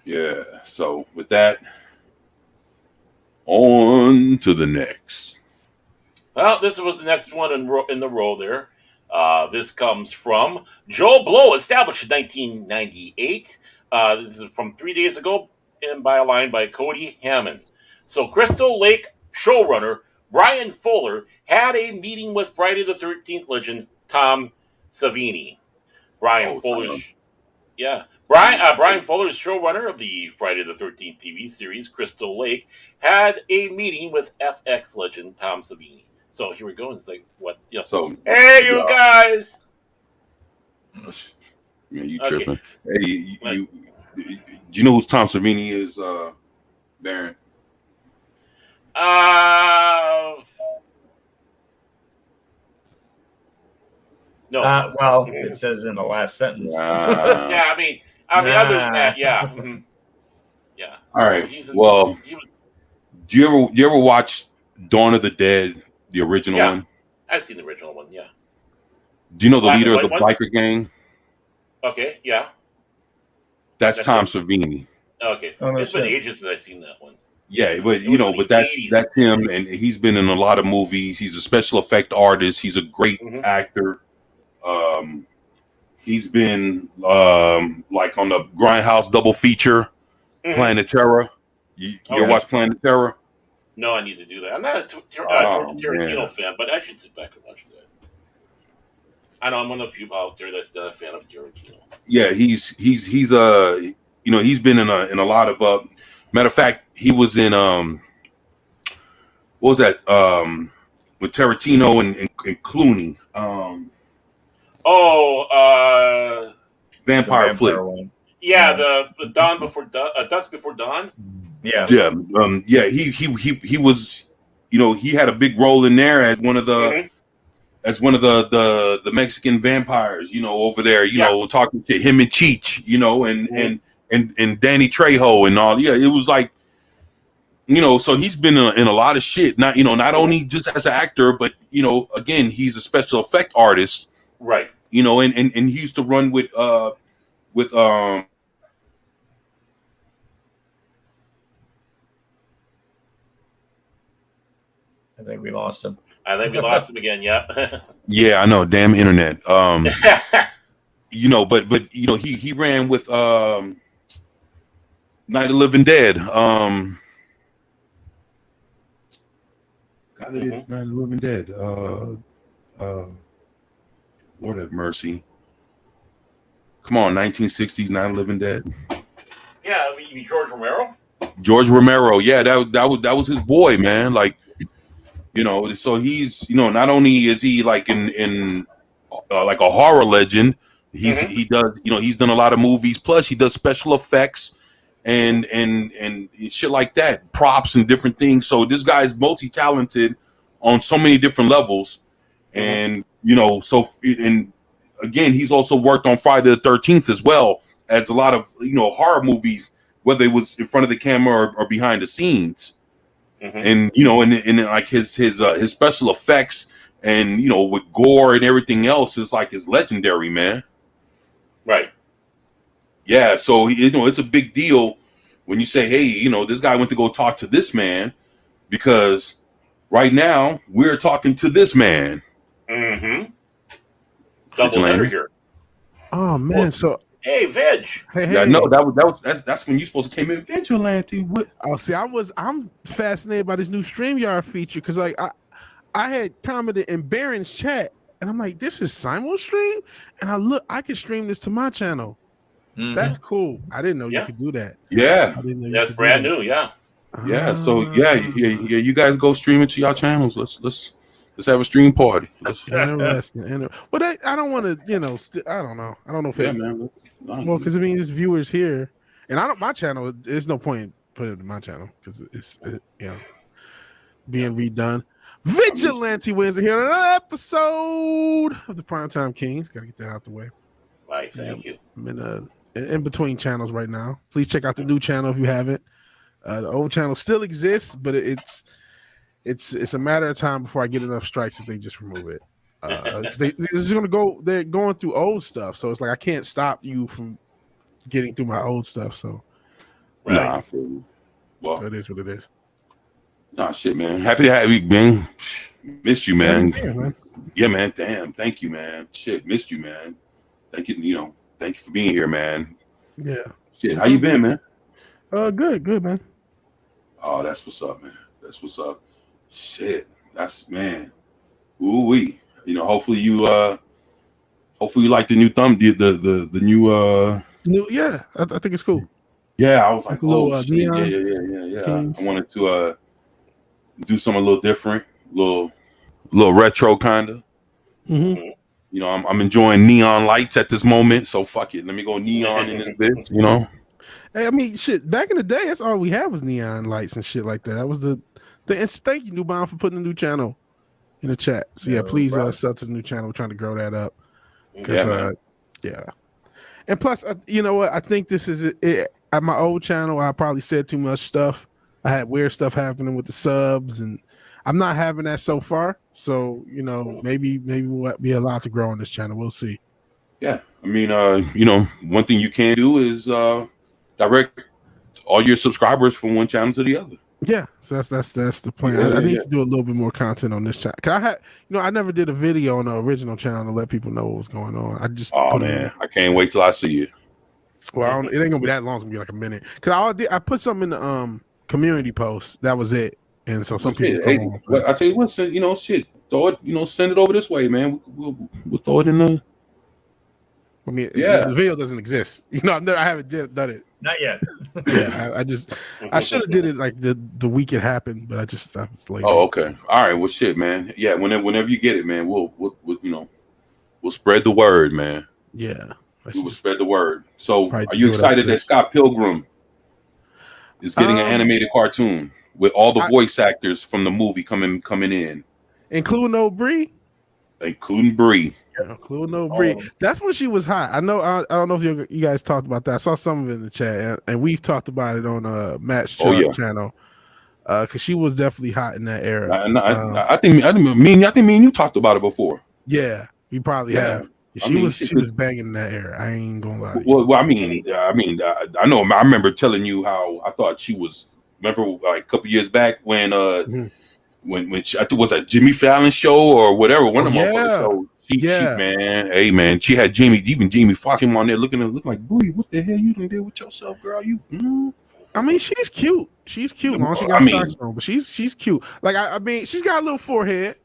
Yeah. So with that, on to the next. Well, this was the next one in the row there. This comes from Joe Blow, established in 1998. This is from 3 days ago, and by a line by Cody Hammond. So, Crystal Lake showrunner Brian Fuller had a meeting with Friday the 13th legend Tom Savini. Brian Fuller's showrunner of the Friday the 13th TV series Crystal Lake had a meeting with FX legend Tom Savini. So here we go. And it's like, what? Yeah. So, hey, you guys. Man, you tripping. Hey, do you know who Tom Savini is, Baron? No. Well, it says in the last sentence. Yeah, I mean, other than that, yeah. Mm-hmm. Yeah. So all right. Do you ever watch Dawn of the Dead, the original one? I've seen the original one, yeah. Do you know the leader of the biker gang? Okay, yeah. That's Tom Savini. Okay. It's been ages since I've seen that one. Yeah, but that's him, and he's been in a lot of movies. He's a special effect artist. He's a great actor. He's been like on the Grindhouse double feature, Planet Terror. You ever watch Planet Terror? No, I need to do that. I'm not a Tarantino fan, but I should sit back and watch that. I know I'm one of the few out there that's not a fan of Tarantino. Yeah, he's he's been in a lot of matter of fact, he was in what was that with Tarantino and Clooney. Vampire Flick. Yeah, the Dawn Before Dusk Before Dawn. Yeah. He was, he had a big role in there as one of the the Mexican vampires, over there, talking to him and Cheech, and Danny Trejo and all. Yeah, it was like, so he's been in a lot of shit. Not only just as an actor, but again, he's a special effect artist, right? And he used to run with I think we lost him. I think we lost him again. Yeah. Yeah, I know. Damn internet. But he ran with Night of the Living Dead. Night of the Living Dead. Lord have mercy. Come on, 1960s Night of the Living Dead. Yeah, you mean George Romero? George Romero. Yeah, that was his boy, man. Like, so he's, not only is he like in like a horror legend, he does, he's done a lot of movies. Plus, he does special effects and shit like that, props and different things. So this guy is multi-talented on so many different levels, and and again, he's also worked on Friday the 13th as well as a lot of horror movies, whether it was in front of the camera or behind the scenes. And and like his special effects and with gore and everything else is like is legendary, man. Right. Yeah. So it's a big deal when you say, hey, this guy went to go talk to this man, because right now we're talking to this man. Double letter here. Oh man. So. Hey, Veg. Hey. Yeah, no, that's when you supposed to came in. Vigilante. What? Oh, see, I'm fascinated by this new StreamYard feature, because like I had commented in Baron's chat, and I'm like, this is simul stream, and I can stream this to my channel. That's cool. I didn't know you could do that. Yeah, I didn't know that's brand new. Yeah. Yeah. So yeah, you guys go stream it to y'all channels. Let's have a stream party. Interesting. But I don't want to, I don't know. I don't know if man. Well, because there's viewers here, and my channel. There's no point putting it in my channel because it's being redone. Vigilante Wednesday here on another episode of the Primetime Kings. Got to get that out the way. Right, thank you. I'm in between channels right now. Please check out the new channel if you haven't. The old channel still exists, but it's a matter of time before I get enough strikes that they just remove it. 'cause they're going through old stuff, so it's like I can't stop you from getting through my old stuff. So Right. Nah, I feel you. Well, it is what it is. nah, shit, man. Happy to have you, man. Missed you, man. Yeah, man. Yeah, man. Damn. Thank you, man. Shit, missed you, man. Thank you. Thank you for being here, man. Yeah. Shit, how you been, man? Good, man. Oh, that's what's up, man. That's what's up. Shit, that's man. Ooh wee. Hopefully you like the new the new Yeah, I think it's cool. Yeah, I was like, Little, oh shit, neon yeah. teams. I wanted to do something a little different, little retro kind of. Mm-hmm. I'm enjoying neon lights at this moment, so fuck it. Let me go neon in this bitch, Hey, I mean, shit. Back in the day, that's all we had was neon lights and shit like that. That was the. And thank you, Newbound, for putting the new channel in the chat. So yeah, please sub to the new channel. We're trying to grow that up. Yeah. And plus, you know what? I think this is it. At my old channel, I probably said too much stuff. I had weird stuff happening with the subs, and I'm not having that so far. So maybe we'll be allowed to grow on this channel. We'll see. Yeah, I mean, one thing you can do is direct all your subscribers from one channel to the other. Yeah, so that's the plan. I need to do a little bit more content on this channel. Cause I never did a video on the original channel to let people know what was going on. I just I can't wait till I see it. Well, it ain't gonna be that long. It's gonna be like a minute. Cause I put something in the community post. That was it. And so some people. I tell you what, shit. Throw it. Send it over this way, man. We'll throw it in the. I mean, the video doesn't exist. I haven't done it. Not yet. Yeah, I should have did it like the week it happened, but I was late. Oh, okay. All right. Well, shit, man. Yeah. Whenever you get it, man, we'll spread the word, man. Yeah. We will spread the word. So, are you excited that Scott Pilgrim is getting an animated cartoon with all the voice actors from the movie coming in, including old Bree? Including Bree. Including old Bree. That's when she was hot. I know. I don't know if you guys talked about that. I saw some of it in the chat, and we've talked about it on Matt's channel. Because she was definitely hot in that era. I think me and you talked about it before. Yeah, we probably have. She was banging in that era. I ain't gonna lie. Well, I know. I remember telling you how I thought she was. Remember, like a couple years back when when she, I think it was a Jimmy Fallon show or whatever, one of them shows. She had Jamie Foxx on there looking like, boy, what the hell you done did with yourself, girl? I mean, she's cute. She's cute. Long she got socks on, but she's cute. Like I mean, she's got a little forehead,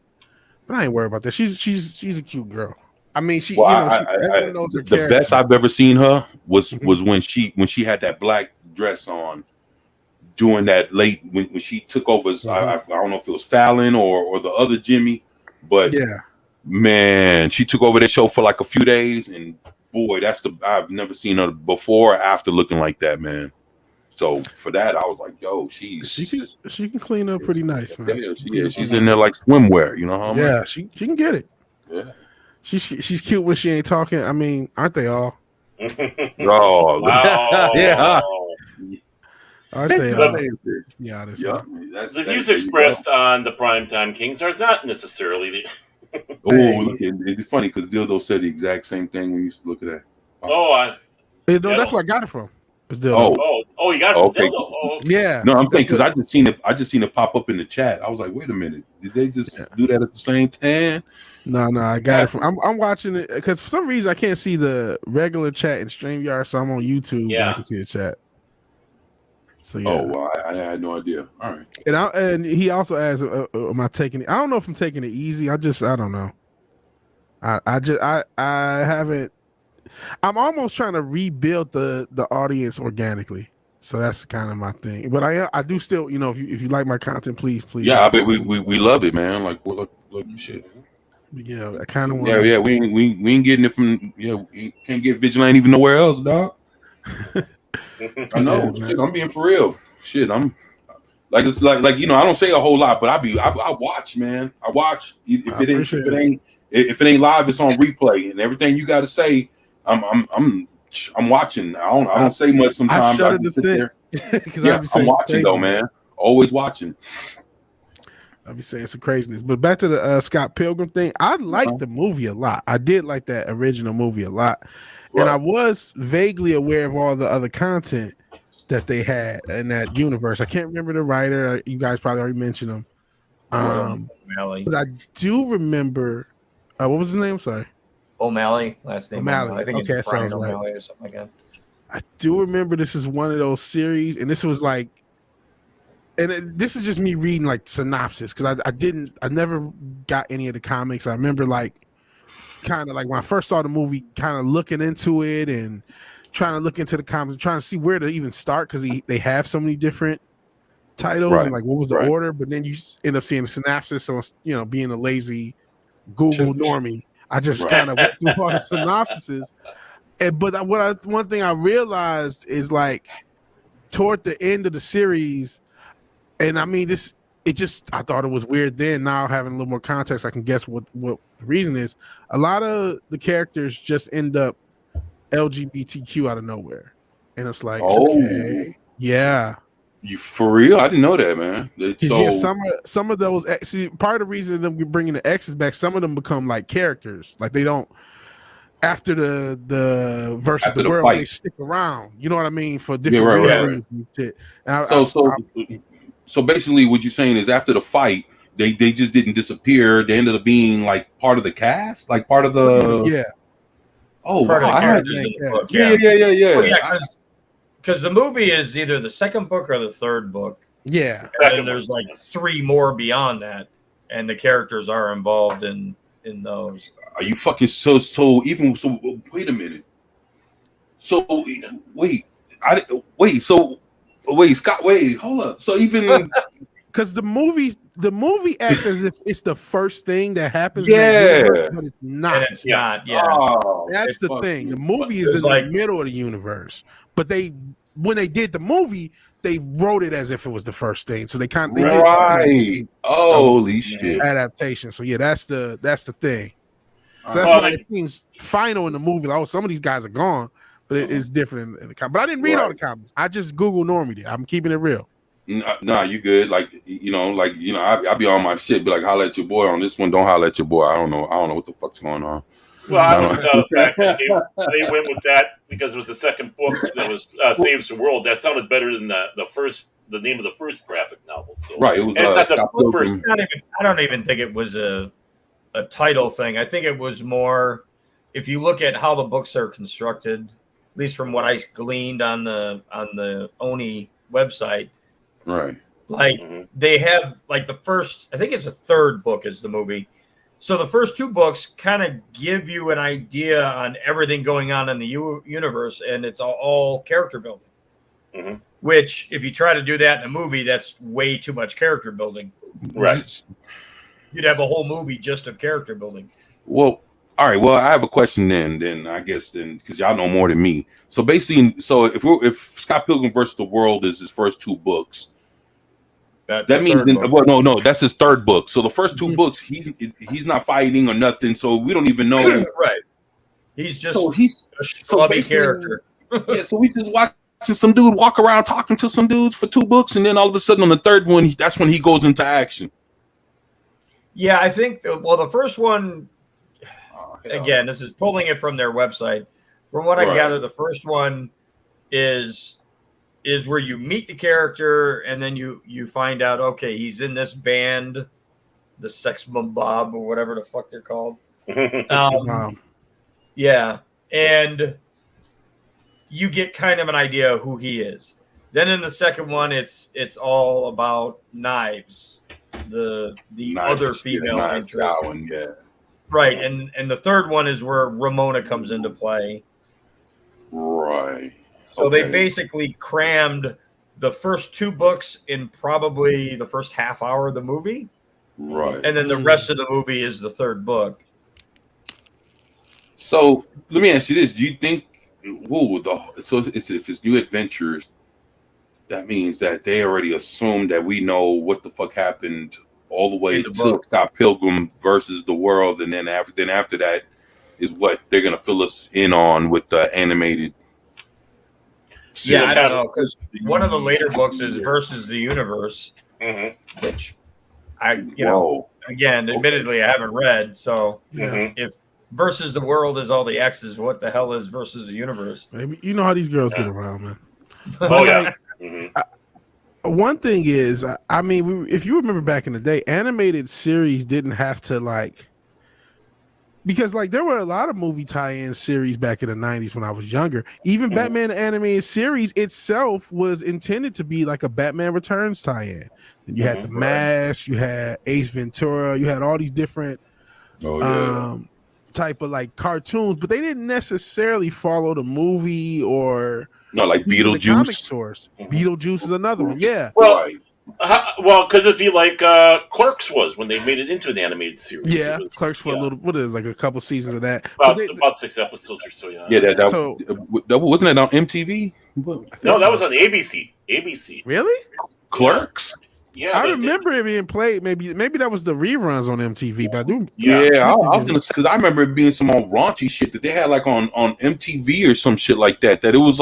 but I ain't worried about that. She's a cute girl. I mean, everyone knows her character. The best I've ever seen her was when she had that black dress on, doing that late when she took over. I don't know if it was Fallon or the other Jimmy, but man, she took over that show for like a few days, and boy, I've never seen her before or after looking like that, man. So for that, I was like, yo, she can clean up pretty nice, man. She's in there like swimwear, you know how much? She can get it. Yeah. She's cute when she ain't talking. I mean, aren't they all? Oh, wow. Yeah. Aren't they all? Yeah, the views expressed on the Primetime Kings are not necessarily the. Look, it's funny because Dildo said the exact same thing when you used to look at that. That's where I got it from. You got it from Dildo. Oh, okay. Yeah. No, I'm thinking because I just seen it pop up in the chat. I was like, wait a minute, did they just do that at the same time? No, I got it from. I'm watching it because for some reason I can't see the regular chat in StreamYard, so I'm on YouTube. I can see the chat. So yeah. Oh, well, I had no idea. All right. And he also asks, "Am I taking it? I don't know if I'm taking it easy. I don't know. I haven't. I'm almost trying to rebuild the audience organically. So that's kind of my thing. But I do still, if you like my content, please. Yeah, I bet we love it, man. Like, well, look, shit. Yeah, I kind of want. Yeah. We ain't getting it from. We can't get Vigilante even nowhere else, dog. I know. Shit, I'm being for real. Shit, I'm like it's like I don't say a whole lot, but I watch, man. I watch. If it ain't live, it's on replay, and everything you got to say, I'm watching. I don't say much sometimes. I just sit there. I'm watching though, man. Always watching. I'll be saying some craziness. But back to the Scott Pilgrim thing, I liked the movie a lot. I did like that original movie a lot. Right. And I was vaguely aware of all the other content that they had in that universe. I can't remember the writer. You guys probably already mentioned him. O'Malley. But I do remember, what was his name? Sorry. O'Malley, last name. O'Malley. I think Okay, it's Brian sounds right. O'Malley or something like that. I do remember this is one of those series, and this was like, this is just me reading like synopsis because I never got any of the comics. I remember like kind of like when I first saw the movie, kind of looking into it and trying to look into the comics, trying to see where to even start because they have so many different titles and like what was the order. But then you end up seeing the synopsis. So being a lazy Google normie, I just kind of went through all the synopsises. But one thing I realized is like toward the end of the series, and I mean I thought it was weird then. Now having a little more context, I can guess what the reason is. A lot of the characters just end up LGBTQ out of nowhere, and it's like, okay, yeah. You for real? I didn't know that, man. Some of those. See, part of the reason them bringing the X's back, some of them become like characters, like they don't. After the versus after the world, fight. they stick around. You know what I mean for different reasons and shit. And so basically, what you're saying is after the fight, they just didn't disappear. They ended up being like part of the cast, like part of the Oh part wow! of the characters in the book. Yeah. Because the movie is either the second book or the third book. Yeah, and then there's like 3 more beyond that, and the characters are involved in those. Are you fucking so? Wait a minute. So Scott, hold up. So even because the movie acts as if it's the first thing that happens. Yeah, but it's not. And it's not. Yeah, that's the thing. The movie is in the middle of the universe, but when they did the movie, they wrote it as if it was the first thing. So they kind of holy shit adaptation. So yeah, that's the thing. So that's why it seems final in the movie. Like, some of these guys are gone, but it's different in the comics. But I didn't read all the comics. I just Google normally. I'm keeping it real. Nah, you good. Like, I be on my shit. Be like, holla at your boy on this one. Don't holla at your boy. I don't know what the fuck's going on. Well, I don't know the fact that they went with that because it was the second book that was Saves the World. That sounded better than the name of the first graphic novel. So. Right. It was not the first. I don't even think it was a title thing. I think it was more, if you look at how the books are constructed, at least from what I gleaned on the Oni website, right? Like they have like the first, I think it's a third book is the movie. So the first 2 books kind of give you an idea on everything going on in the universe, and it's all character building. Mm-hmm. Which, if you try to do that in a movie, that's way too much character building. Right. You'd have a whole movie just of character building. Well, all right. Well, I have a question then I guess because y'all know more than me. So basically, if Scott Pilgrim versus the World is his first 2 books, that means no, that's his third book. So the first 2 books, he's not fighting or nothing. So we don't even know. Right. He's just a schlubby character. Yeah. So we just watching some dude walk around talking to some dudes for 2 books, and then all of a sudden on the third one, that's when he goes into action. Yeah, I think. Well, the first one. Again, this is pulling it from their website. From what I gather, the first one is where you meet the character and then you find out, okay, he's in this band, the Sex Bob or whatever the fuck they're called. Yeah, and you get kind of an idea of who he is. Then in the second one, it's all about Knives, the other female interest. Right, and the third one is where Ramona comes into play. Right. So they basically crammed the first 2 books in probably the first half hour of the movie. Right. And then the rest of the movie is the third book. So let me ask you this. Do you think if it's New Adventures, that means that they already assumed that we know what the fuck happened all the way to Scott Pilgrim versus the World, and then after that is what they're gonna fill us in on with the animated. Yeah, I don't know, because one of the later books is Versus the Universe, which Again, admittedly, I haven't read. So Mhm. if versus the world is all the X's, what the hell is versus the universe? Maybe you know how these girls get around, man. Oh yeah. Like, Mhm. one thing is, I mean, if you remember back in the day, animated series didn't have to because there were a lot of movie tie-in series back in the 90s when I was younger. Even Batman the animated series itself was intended to be like a Batman Returns tie-in. And you had The Mask, you had Ace Ventura, you had all these different type of cartoons, but they didn't necessarily follow the movie or like the comic Beetlejuice. source. Beetlejuice is another one. Yeah. Well, because if you Clerks was when they made it into an animated series. Yeah, Clerks for a couple seasons of that. About 6 episodes or so. Yeah. Yeah, that wasn't that on MTV? No, that was on ABC. ABC. Really? Clerks. Yeah, I remember it being played. Maybe that was the reruns on MTV. But I do. Yeah, I was gonna say because I remember it being some old raunchy shit that they had on MTV or some shit like that. That it was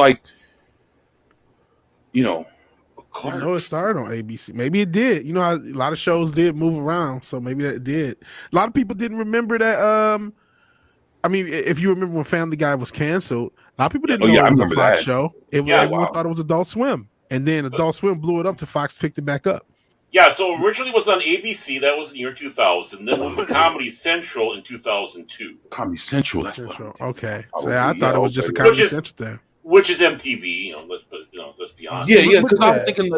Clerks. I know it started on ABC. Maybe it did. You know how a lot of shows did move around, so maybe that did. A lot of people didn't remember that. I mean, if you remember when Family Guy was canceled, a lot of people didn't know it was a Fox show. Everyone thought it was Adult Swim, and then Adult Swim blew it up to Fox picked it back up. Yeah, so originally it was on ABC. That was in the year 2000. Then moved to Comedy Central in 2002. Comedy Central. That's okay. So I thought it was just a Comedy Central thing. Which is MTV, let's be honest. Yeah, because I was thinking,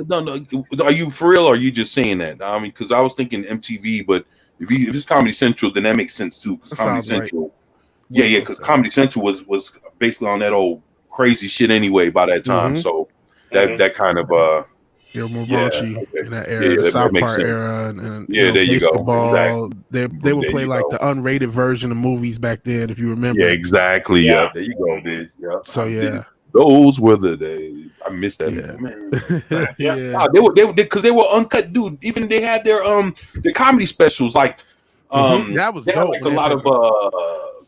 are you for real or are you just saying that? I mean, because I was thinking MTV, but if it's Comedy Central, then that makes sense too. Because Comedy Central, because Comedy Central was basically on that old crazy shit anyway by that time. So that kind of they were more raunchy in that era, the South Park era, and there basketball. You go. Exactly. They would play the unrated version of movies back then, if you remember. Yeah, exactly. Yeah, there you go, dude. Yeah. So those were the days. I missed that. Man. Yeah. They were because they were uncut, dude. Even they had their comedy specials that was dope. A lot of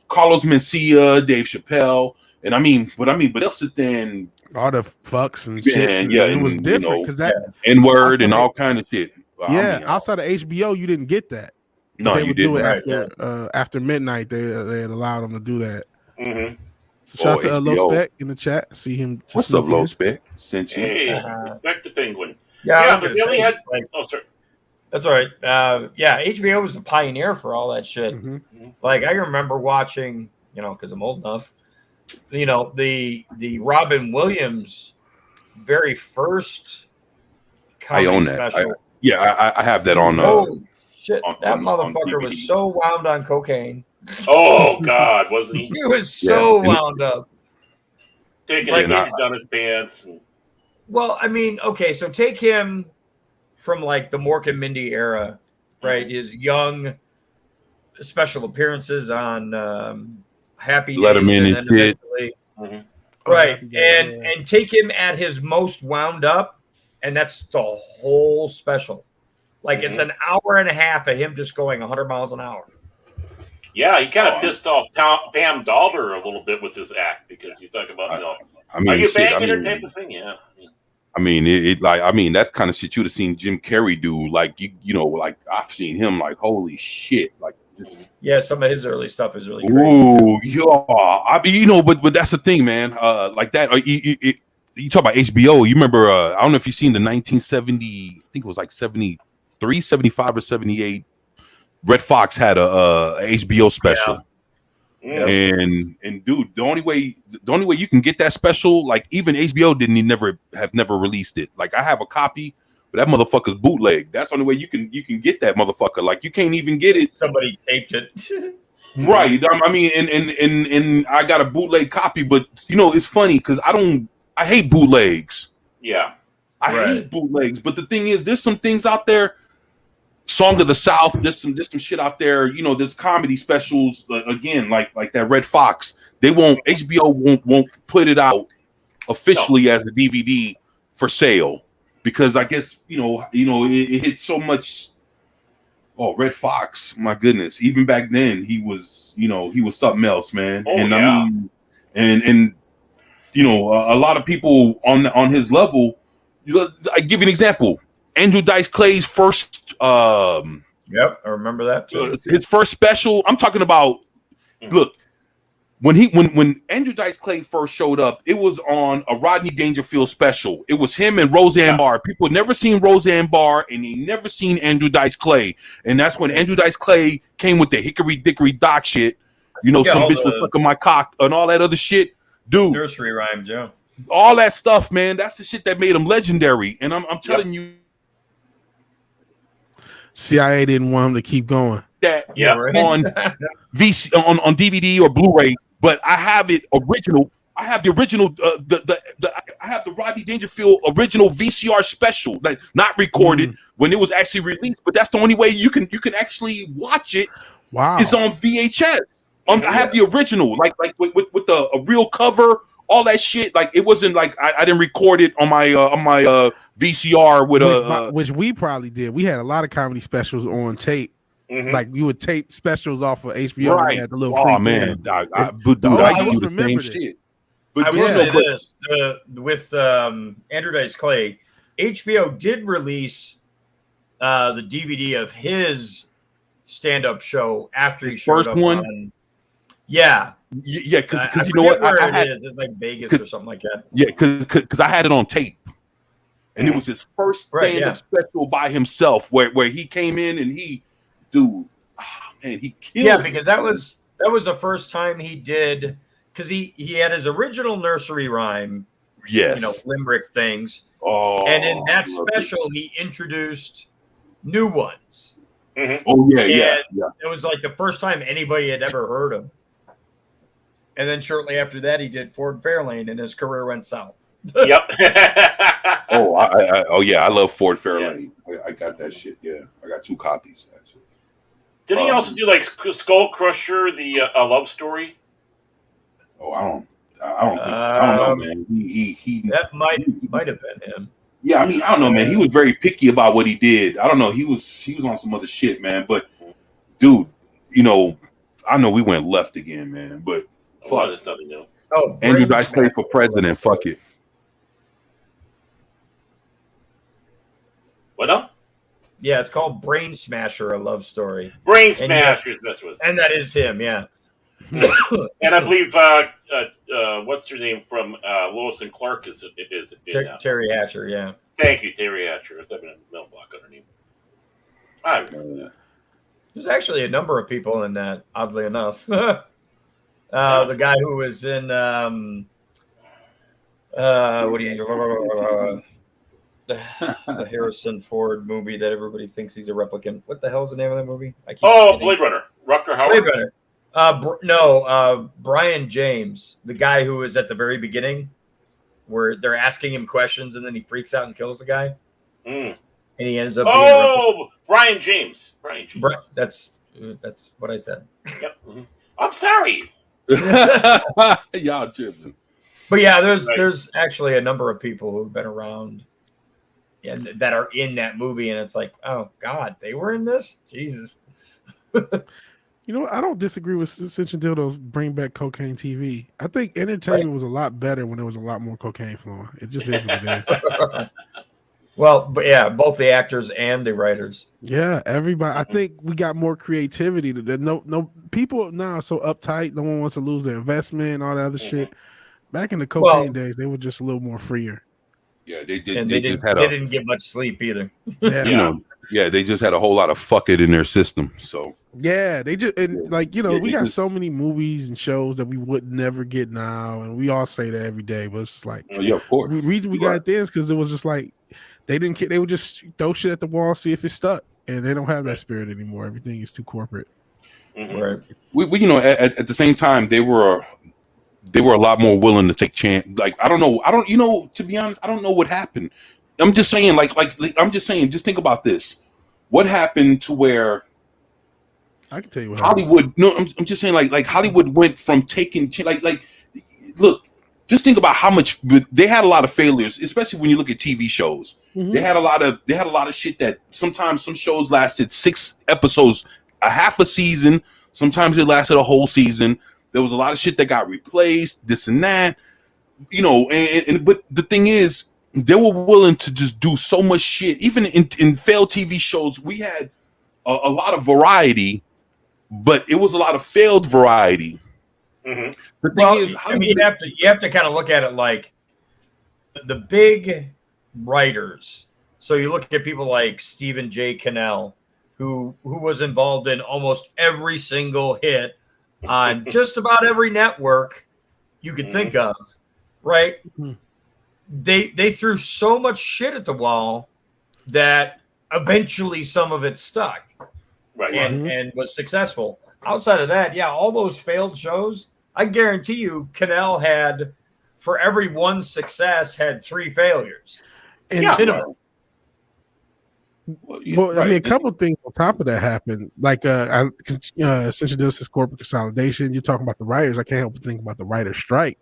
Carlos Mencia, Dave Chappelle, and but they'll sit there and all the fucks and shit. It was different because N-word and all kind of shit. Outside of HBO, you didn't get that. No, they you didn't. Do it after midnight. They had allowed them to do that. Mm-hmm. So shout out to Low Spec in the chat. See him. What's up, Low Spec? Sent you. Hey, respect the Penguin. Yeah, but they only had. Sorry. That's all right. HBO was the pioneer for all that shit. Mm-hmm. I remember watching, because I'm old enough. The Robin Williams very first comedy I own that. special. I have that on. Oh shit! That motherfucker was so wound on cocaine. Oh God, wasn't he? He was so wound up. Taking it down his pants. Well, I mean, okay, so take him from the Mork and Mindy era, right? His young special appearances on Happy Letterman and shit. Right. And take him at his most wound up, and that's the whole special. It's an hour and a half of him just going 100 miles an hour. Yeah, he kind of pissed off Pam Dauber a little bit with his act because he's talking about, are you banging her type of thing? Yeah. I mean, that's kind of shit you'd have seen Jim Carrey do. I've seen him holy shit. Some of his early stuff is really great. Ooh, yeah. I mean, but that's the thing, man. You talk about HBO. You remember, I don't know if you've seen the 1970, I think it was 73, 75 or 78. Red Fox had a HBO special. Yeah. And dude, the only way you can get that special, even HBO never released it. I have a copy, but that motherfucker's bootleg. That's the only way you can get that motherfucker. You can't even get it. Somebody taped it. Right. I mean, and I got a bootleg copy, but it's funny because I hate bootlegs. Yeah. I hate bootlegs. But the thing is, there's some things out there. Song of the South, there's some shit out there. There's comedy specials again, like that Red Fox. HBO won't put it out officially as a DVD for sale because I guess it hit so much. Oh, Red Fox, my goodness! Even back then, he was something else, man. Oh, and I mean, and a lot of people on his level. I give you an example. Andrew Dice Clay's first Yep, I remember that too. his first special. I'm talking about. Look, when Andrew Dice Clay first showed up, it was on a Rodney Dangerfield special. It was him and Roseanne Barr. People had never seen Roseanne Barr, and they never seen Andrew Dice Clay. And that's when Andrew Dice Clay came with the hickory dickory dock shit. You know, some bitch was sucking my cock and all that other shit, dude. Nursery rhymes, yeah. All that stuff, man. That's the shit that made him legendary. And I'm telling you. CIA didn't want him to keep going. That on VC on DVD or Blu-ray, but I have it original. I have the original. I have the Rodney Dangerfield original VCR special, like not recorded when it was actually released. But that's the only way you can actually watch it. Wow, it's on VHS. I have the original, like with a real cover, all that shit. Like it wasn't like I didn't record it on my VCR with which we probably did. We had a lot of comedy specials on tape. Like you would tape specials off of HBO. Right. And had the little I used to do the same shit. But I will say this with Andrew Dice Clay, HBO did release the DVD of his stand-up show after he showed up on. Yeah, because you know what, it's like Vegas or something like that. Yeah, because I had it on tape, and it was his first stand-up special by himself, where he came in and he killed. Yeah, because that was the first time he did, because he had his original nursery rhyme, limerick things, and in that special he introduced new ones. Oh yeah. It was like the first time anybody had ever heard him. And then shortly after that, he did Ford Fairlane, and his career went south. Yep. I love Ford Fairlane. Yeah. I got that shit. Yeah, I got 2 copies actually. Didn't he also do like Skull Crusher, the a love story? Oh, I don't know, man. He that might have been him. Yeah, I mean, I don't know, man. He was very picky about what he did. I don't know. He was on some other shit, man. But dude, you know, I know we went left again, man. But fuck, there's nothing new. Oh, Andrew Dice Clay for president. Fuck it. What up? Yeah, it's called Brain Smasher, a love story. Brain Smashers, that's what. And that is him, yeah. And I believe what's her name from Lois and Clark is Terry Hatcher, yeah. Thank you, Terry Hatcher. It's having a mail block underneath. I remember that. There's actually a number of people in that, oddly enough. The guy who was in the Harrison Ford movie that everybody thinks he's a replicant. What the hell's the name of that movie? Blade Runner. Rutger Hauer? Blade Runner. Brian James, the guy who was at the very beginning, where they're asking him questions and then he freaks out and kills the guy. And he ends up being Brian James. That's what I said. Yep. I'm sorry. Y'all tripping. But yeah, there's actually a number of people who've been around and that are in that movie, and it's like, oh God, they were in this? Jesus. You know, I don't disagree with Cinch and Dildos bring back cocaine TV. I think entertainment was a lot better when there was a lot more cocaine flowing. It just is what it is. Well, but yeah, both the actors and the writers. Yeah, everybody. I think we got more creativity. No people now are so uptight. No one wants to lose their investment and all that other shit. Back in the cocaine days, they were just a little more freer. Yeah, they did. And they didn't get much sleep either. Yeah, they just had a whole lot of fuck it in their system. So yeah, they just we got so many movies and shows that we would never get now, and we all say that every day. But it's just like, of course. The reason we got it then is because it was just like they didn't care. They would just throw shit at the wall, see if it stuck, and they don't have that spirit anymore. Everything is too corporate. Right. We at the same time they were a lot more willing to take chance. Like to be honest, I don't know what happened. I'm just saying, just think about this. What happened to where I can tell you what Hollywood? happened. No, I'm just saying, like Hollywood went from taking look. Just think about how much they had a lot of failures, especially when you look at TV shows. They had a lot of shit that sometimes some shows lasted 6 episodes, a half a season. Sometimes it lasted a whole season. There was a lot of shit that got replaced, this and that, but the thing is, they were willing to just do so much shit. Even in failed TV shows, we had a lot of variety, but it was a lot of failed variety. Mm-hmm. The thing is, you have to kind of look at it like the big writers. So you look at people like Stephen J. Cannell, who was involved in almost every single hit on just about every network you could think of, right? Mm-hmm. They threw so much shit at the wall that eventually some of it stuck, Right. and was successful. Outside of that, yeah, all those failed shows, I guarantee you, Cannell had, for every one success, had 3 failures. And minimum. Well, I mean, a couple of things on top of that happened. Like, since you do this corporate consolidation, you're talking about the writers. I can't help but think about the writers' strike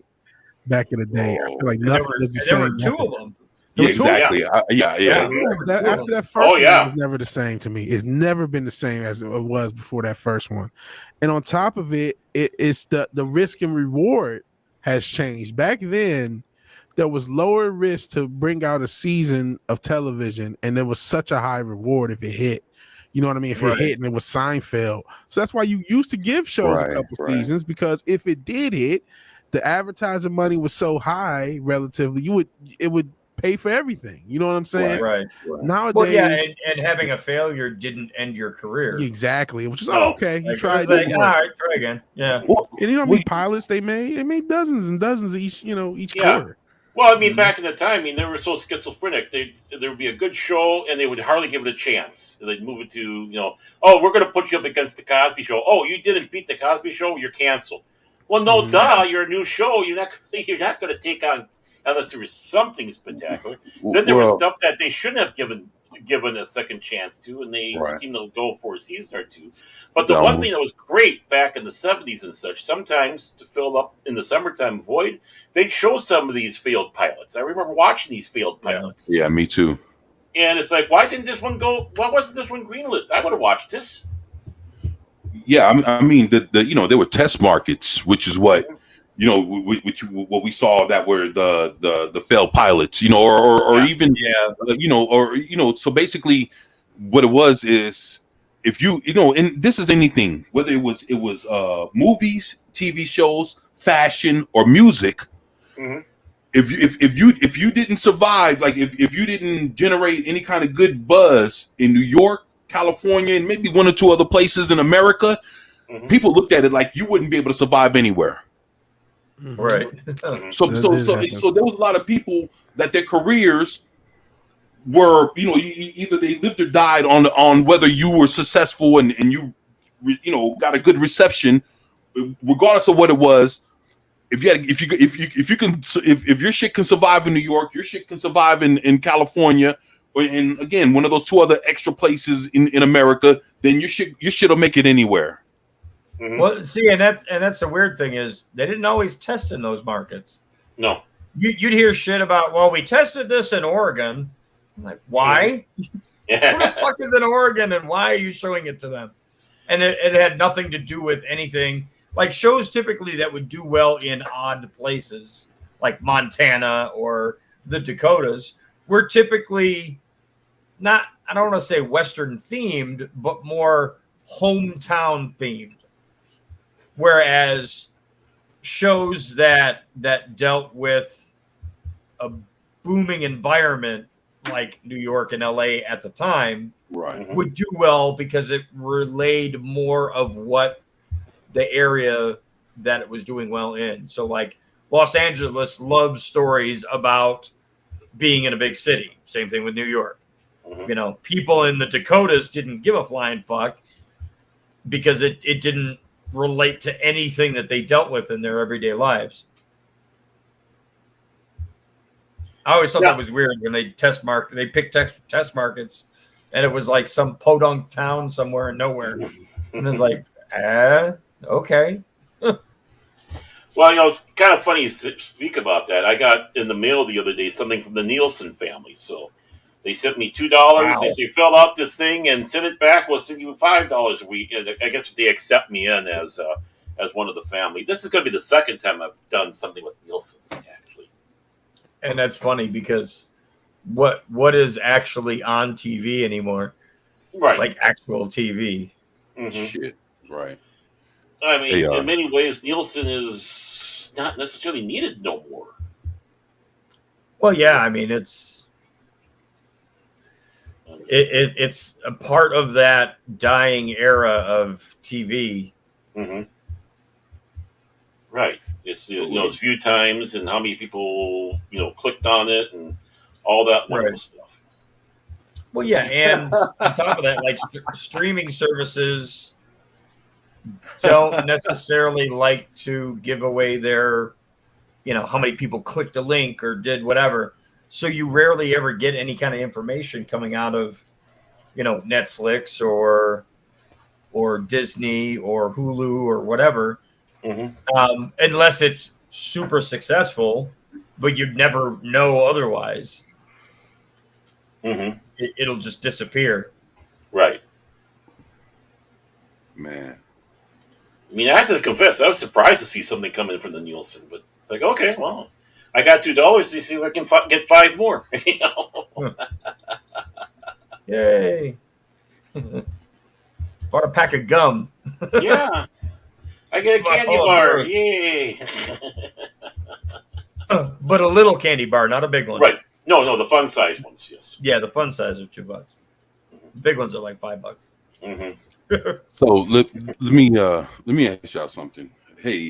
back in the day. I feel like nothing was the same. There were 2 of them. Yeah, exactly. Yeah. After that first one, it was never the same to me. It's never been the same as it was before that first one. And on top of it, it's the risk and reward has changed. Back then, there was lower risk to bring out a season of television, and there was such a high reward if it hit. You know what I mean? If it hit and it was Seinfeld. So that's why you used to give shows a couple seasons, because if it did hit, the advertising money was so high relatively, it would pay for everything. You know what I'm saying? Right. Nowadays, and having a failure didn't end your career. Exactly. Which is okay. You tried. All right, try again. Yeah. And you know how many pilots they made? They made dozens and dozens of each quarter. Well, I mean, back in the time, they were so schizophrenic. There would be a good show, and they would hardly give it a chance. They'd move it to, we're going to put you up against the Cosby Show. Oh, you didn't beat the Cosby Show, you're canceled. Well, no, you're a new show. You're not going to take on, unless there was something spectacular. Then there was stuff that they shouldn't have given a second chance to, and they seemed to go for a season or two. But the one thing that was great back in the 70s and such, sometimes to fill up in the summertime void, they'd show some of these failed pilots. I remember watching these failed pilots. Yeah, me too. And it's like, why didn't this one go? Why wasn't this one greenlit? I would have watched this. Yeah, I mean, there were test markets, which is what what we saw that were the failed pilots, or even so basically, what it was is, if and this is anything, whether it was movies, TV shows, fashion, or music. Mm-hmm. If you didn't survive, like if you didn't generate any kind of good buzz in New York, California, and maybe 1 or 2 other places in America, people looked at it like you wouldn't be able to survive anywhere. Right. So there was a lot of people that their careers were, either they lived or died on whether you were successful and you got a good reception, regardless of what it was. If your shit can survive in New York, your shit can survive in California, and again, one of those 2 other extra places in America, then your shit'll make it anywhere. Mm-hmm. Well, see, and that's the weird thing is they didn't always test in those markets. No. You'd hear shit about, well, we tested this in Oregon. I'm like, why? Yeah. Who the fuck is in Oregon, and why are you showing it to them? And it had nothing to do with anything. Like, shows typically that would do well in odd places, like Montana or the Dakotas, were typically not, I don't want to say Western themed, but more hometown themed. Whereas shows that dealt with a booming environment like New York and LA at the time would do well because it relayed more of what the area that it was doing well in. So like Los Angeles loves stories about being in a big city. Same thing with New York. People in the Dakotas didn't give a flying fuck because it didn't relate to anything that they dealt with in their everyday lives. I always thought that was weird when they picked test markets, and it was like some podunk town somewhere in nowhere, and it's like, okay. Well, it's kind of funny you speak about that. I got in the mail the other day something from the Nielsen family. So they sent me $2. Wow. They say, fill out this thing and send it back. We'll send you $5 a week. And I guess if they accept me in as one of the family. This is going to be the second time I've done something with Nielsen, actually. And that's funny because what is actually on TV anymore, right? Like actual TV. Mm-hmm. Shit, right? I mean, in many ways, Nielsen is not necessarily needed no more. Well, yeah, I mean it's a part of that dying era of TV. Mm-hmm. Right. It's it's view times and how many people clicked on it and all that wonderful stuff. Well, yeah, and on top of that, like streaming services don't necessarily like to give away their, how many people clicked a link or did whatever. So you rarely ever get any kind of information coming out of, Netflix or Disney or Hulu or whatever, unless it's super successful, but you'd never know otherwise. Mm-hmm. It'll just disappear. Right. Man. I mean, I have to confess, I was surprised to see something come in from the Nielsen, but it's like, okay, well, I got $2 to see if I can get 5 more. Yay. Bought a pack of gum. Yeah. I get a candy bar. Yay. But a little candy bar, not a big one. Right. No, the fun size ones, yes. Yeah, the fun size are $2. The big ones are like $5. Mm-hmm. So let me ask y'all something. Hey,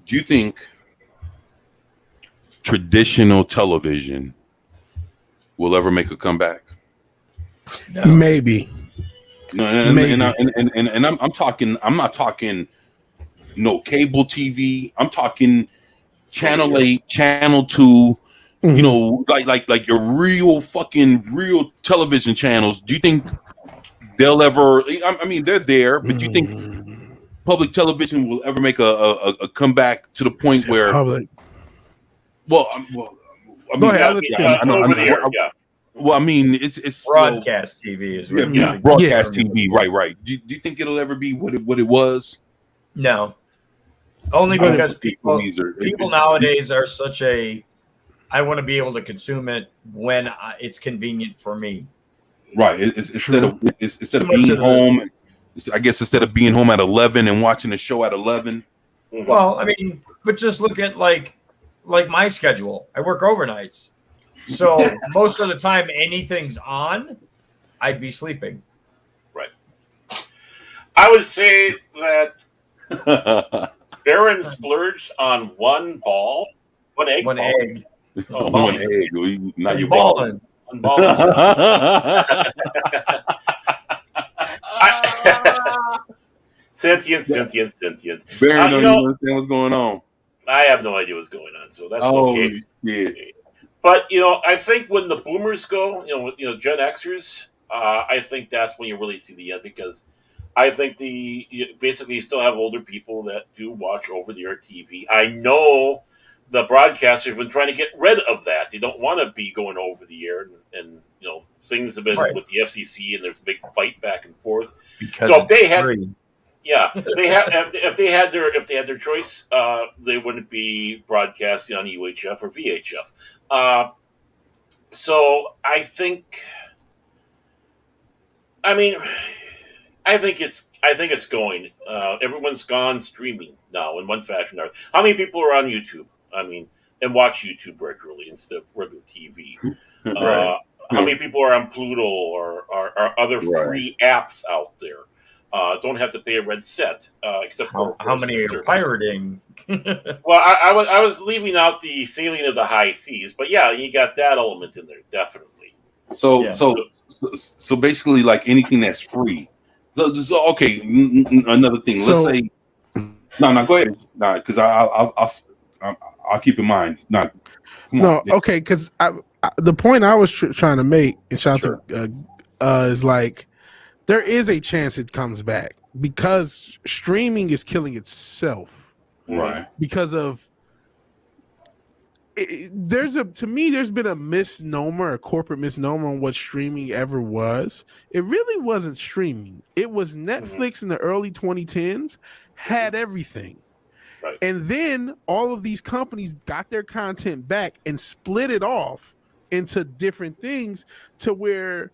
do you think traditional television will ever make a comeback? No. Maybe. No, and I'm talking. I'm not talking. Cable TV. I'm talking Channel 8, Channel 2. Like your real television channels. Do you think they'll ever? I mean, they're there, but do you think public television will ever make a comeback to the point where? Public. Well, go ahead. Well, I mean, it's broadcast TV is really broadcast TV, right. Do you think it'll ever be what it was? No, only because people nowadays are such a. I want to be able to consume it when it's convenient for me. Right. Instead of being home, I guess instead of being home at 11 and watching the show at 11. Well, I mean, but just look at like my schedule. I work overnights. So most of the time anything's on, I'd be sleeping. Right. I would say that Baron splurged on one egg. One egg. Oh, one egg. Not your balling. Sentient. Baron don't understand what's going on. I have no idea what's going on, so that's okay. Yeah. But I think when the boomers go, Gen Xers, I think that's when you really see the end, because I think basically you still have older people that do watch over-the-air TV. I know the broadcasters have been trying to get rid of that. They don't want to be going over the air, and things have been with the FCC, and there's a big fight back and forth. Because so if they had, if they had their choice, they wouldn't be broadcasting on UHF or VHF. So I think it's going. Everyone's gone streaming now in one fashion or another. How many people are on YouTube? And watch YouTube regularly instead of regular TV. How many people are on Pluto or other free apps out there? Don't have to pay a red cent, except for how many are pirating? Well, I was leaving out the sailing of the high seas, but yeah, you got that element in there definitely. So basically, like anything that's free. So okay, another thing. Let's say no, go ahead. No, because I'll keep in mind. Okay, because the point I was trying to make, and shout out to is like there is a chance it comes back because streaming is killing itself, right? Because of there's been a misnomer, a corporate misnomer on what streaming ever was. It really wasn't streaming. It was Netflix in the early 2010s had everything. Right. And then all of these companies got their content back and split it off into different things to where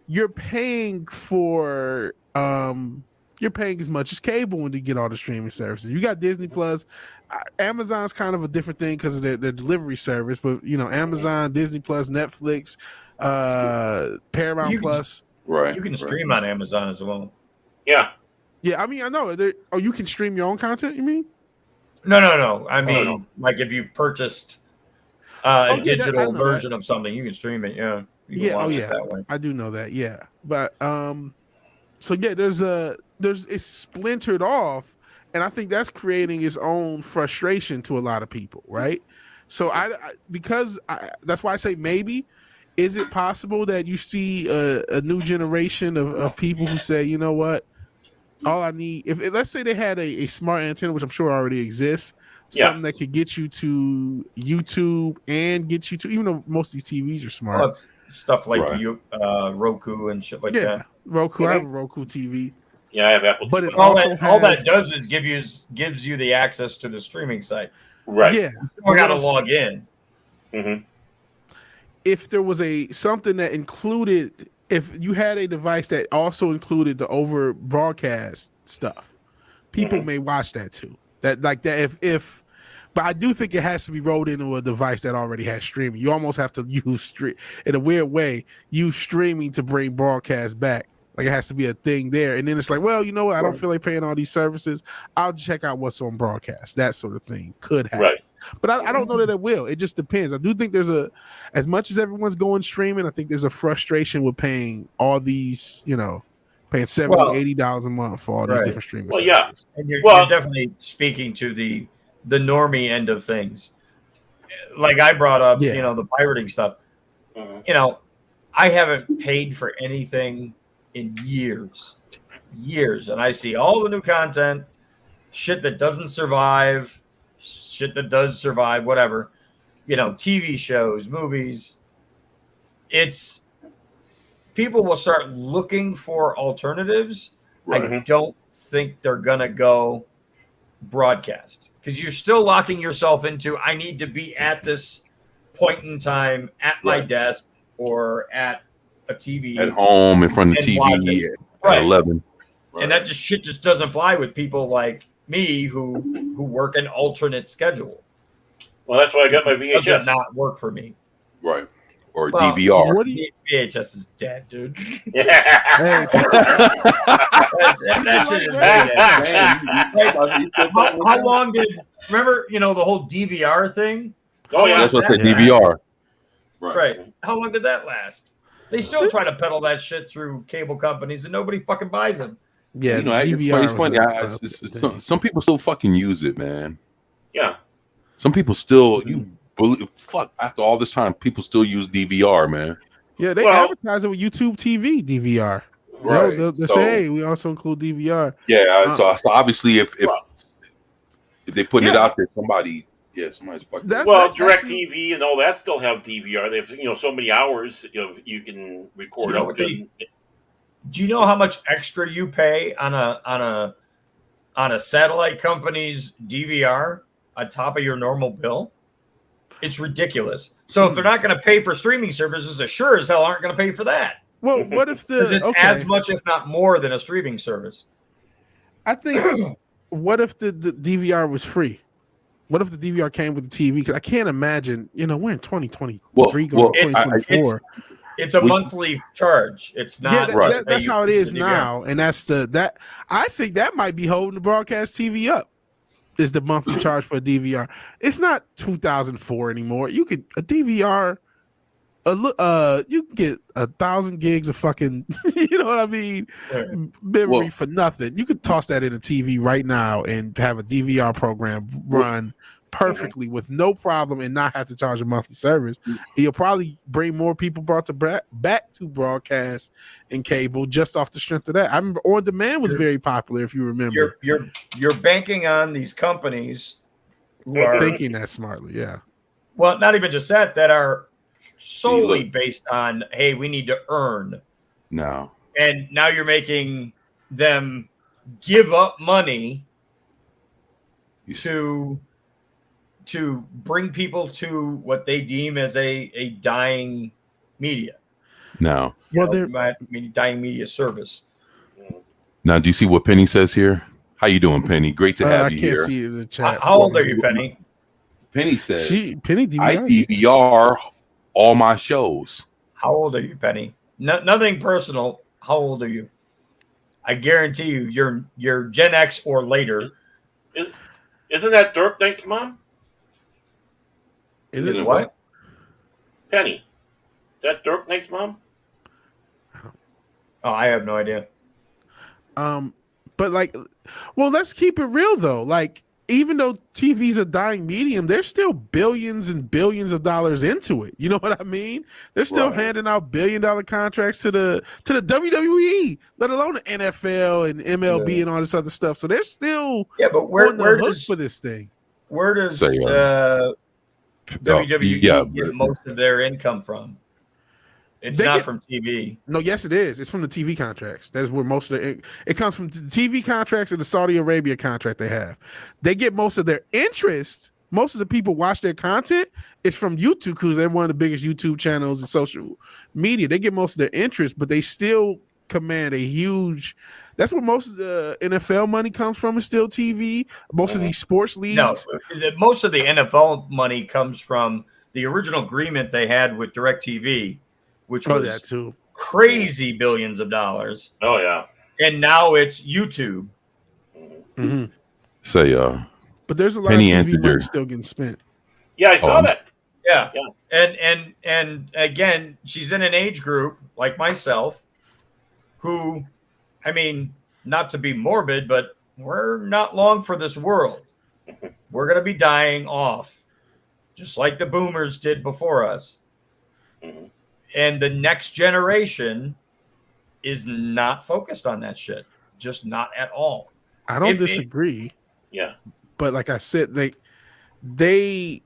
you're paying for you're paying as much as cable when you get all the streaming services. You got Disney Plus. Amazon's kind of a different thing because of their delivery service, but Amazon, Disney Plus, Netflix, Paramount Plus. Right. You can stream on Amazon as well. Yeah. Yeah, I mean, I know. You can stream your own content, you mean? No. I mean, like if you purchased a digital version of something, you can stream it. Yeah. You can watch it that way. I do know that. Yeah, but so yeah, it's splintered off, and I think that's creating its own frustration to a lot of people, right? So that's why I say maybe. Is it possible that you see a new generation of people who say, you know what? All I need, if let's say they had a smart antenna, which I'm sure already exists, something that could get you to YouTube and get you to, even though most of these TVs are smart. Well, it's stuff like Roku and shit like that. Roku. I have a Roku TV. Yeah, I have Apple TV. But it all that does is gives you the access to the streaming site. Right. Yeah. You got to log in. Mm-hmm. If there was something that included, if you had a device that also included the over broadcast stuff, people may watch that too. But I do think it has to be rolled into a device that already has streaming. You almost have to use in a weird way, use streaming to bring broadcast back. Like it has to be a thing there. And then it's like, well, you know what? I don't feel like paying all these services. I'll check out what's on broadcast. That sort of thing could happen. Right. But I don't know that it will. It just depends. I do think as much as everyone's going streaming, I think there's a frustration with paying all these, paying $70, $80 a month for all these different streaming services. Yeah. And you're definitely speaking to the normie end of things. Like I brought up, the pirating stuff. I haven't paid for anything in years. And I see all the new content, shit that doesn't survive, shit that does survive, whatever, TV shows, movies. It's people will start looking for alternatives. Right. I don't think they're gonna go broadcast because you're still locking yourself into, I need to be at this point in time at my desk or at a TV at home in front of the TV at 11. Right. And that shit just doesn't fly with people like me who work an alternate schedule. Well, that's why I got my VHS. It does not work for me. Right. Or DVR. VHS is dead, dude. Yeah. that shit is dead. How long remember, the whole DVR thing? Oh, yeah. That's what the DVR. Right. How long did that last? They still try to peddle that shit through cable companies and nobody fucking buys them. Yeah, it's funny. Some people still fucking use it, man. Yeah. Some people still after all this time, people still use DVR, man. Yeah, they advertise it with YouTube TV DVR. Right. They'll say, hey, we also include DVR. Yeah, so obviously if they're putting it out there, somebody's fucking. DirecTV and all that still have DVR. They have so many hours you can record up. Do you know how much extra you pay on a satellite company's DVR on top of your normal bill? It's ridiculous. So if they're not going to pay for streaming services, they sure as hell aren't going to pay for that. Well, what if because it's as much, if not more, than a streaming service? I think. What if the DVR was free? What if the DVR came with the TV? Because I can't imagine. We're in 2023 going 2024. It's a monthly charge. It's not. Yeah, that's how it is now, and I think that might be holding the broadcast TV up. Is the monthly charge for a DVR? It's not 2004 anymore. You could a DVR. You can get 1,000 gigs of fucking, you know what I mean, memory for nothing. You could toss that in a TV right now and have a DVR program run perfectly with no problem and not have to charge a monthly service. You'll probably bring more people back to broadcast and cable just off the strength of that. I remember On Demand was very popular, if you remember. You're banking on these companies who are thinking that smartly, yeah. Well, not even just that are solely based on, hey, we need to earn. No. And now you're making them give up money to bring people to what they deem as a dying media. Now, dying media service. Now, do you see what Penny says here? How you doing, Penny? Great to have you here. I can't see the chat. How old are you, Penny? Penny says, Penny DVR. I DVR all my shows. How old are you, Penny? Nothing personal. How old are you? I guarantee you, you're Gen X or later. Isn't that Dirk Nate's mom? Is it what? Penny. Is that Dirk Nate's mom? Oh, I have no idea. But let's keep it real though. Like, even though TV's a dying medium, there's still billions and billions of dollars into it. You know what I mean? They're still handing out $1 billion contracts to the WWE, let alone the NFL and MLB and all this other stuff. So they're still but where does for this thing? Where does WWE get most of their income from? It's not from TV. No, yes, it is. It's from the TV contracts. That's where most of it comes from. The TV contracts and the Saudi Arabia contract they have. They get most of their interest. Most of the people watch their content. It's from YouTube because they're one of the biggest YouTube channels and social media. They get most of their interest, but they still command a huge. That's where most of the NFL money comes from. Is still TV. Most of these sports leagues. No, most of the NFL money comes from the original agreement they had with DirecTV, which was that too. Crazy billions of dollars. Oh yeah, and now it's YouTube. Mm-hmm. So but there's a lot of TV money still getting spent. Yeah, I saw that. Yeah, and again, she's in an age group like myself, who, I mean, not to be morbid, but we're not long for this world. We're gonna be dying off, just like the boomers did before us. Mm-hmm. And the next generation is not focused on that shit. Just not at all. I don't disagree. Yeah. But like I said, they're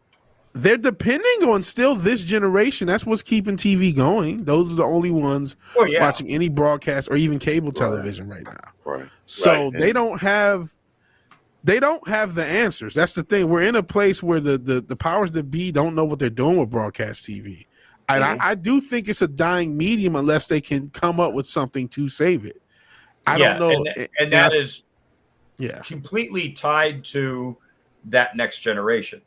depending on still this generation. That's what's keeping TV going. Those are the only ones watching any broadcast or even cable television right now. Right. So they don't have the answers. That's the thing. We're in a place where the powers that be don't know what they're doing with broadcast TV. And I do think it's a dying medium unless they can come up with something to save it. I don't know. And that is completely tied to that next generation.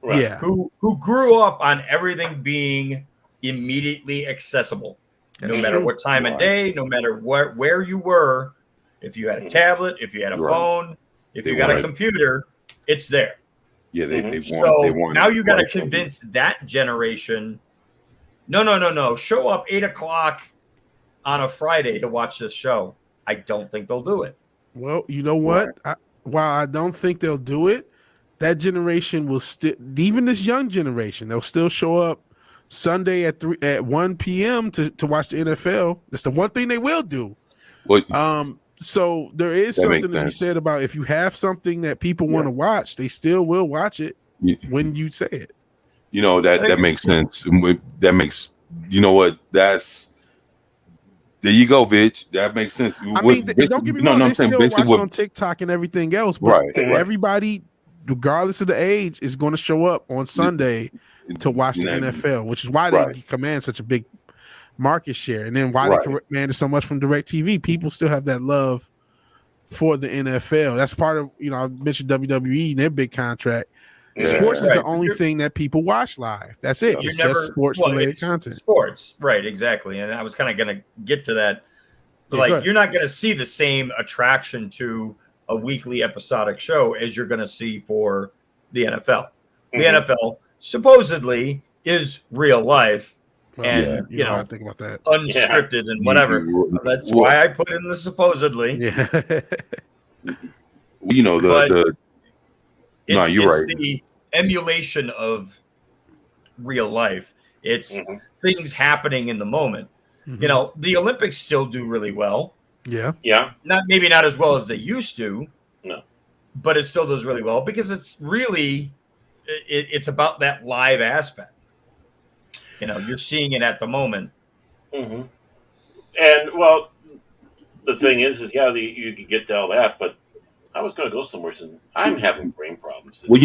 Right. Yeah. Who grew up on everything being immediately accessible. No matter what time of day, no matter where you were, if you had a tablet, if you had a phone, if you got a computer, it's there. Yeah, they want. Now you got to convince that generation. No. Show up 8:00 on a Friday to watch this show. I don't think they'll do it. Well, you know what? While I don't think they'll do it, that generation will still, even this young generation, they'll still show up Sunday at 1 p.m. to watch the NFL. That's the one thing they will do. Well, so there is something to be said about if you have something that people want to watch, they still will watch it when you say it. You know, that makes sense. That makes, you know what, that's, there you go, Vidge. That makes sense. I mean, don't get me wrong, they still watch on TikTok and everything else, but everybody, regardless of the age, is going to show up on Sunday to watch the NFL, which is why they command such a big market share, and then why they command so much from DirecTV. People still have that love for the NFL. That's part of, I mentioned WWE and their big contract. Sports is the only thing that people watch live. That's it. It's just sports-related content. Sports, right? Exactly. And I was kind of going to get to that. But you're not going to see the same attraction to a weekly episodic show as you're going to see for the NFL. The NFL supposedly is real life, and I think about that, unscripted and whatever. That's why I put in the supposedly. Yeah. You're right. It's the emulation of real life. It's things happening in the moment. Mm-hmm. The Olympics still do really well. Yeah. Maybe not as well as they used to. No. But it still does really well because it's really it's about that live aspect. You're seeing it at the moment. Mm-hmm. And well, the thing is you could get to all that, but I was going to go somewhere and I'm having brain problems. Well,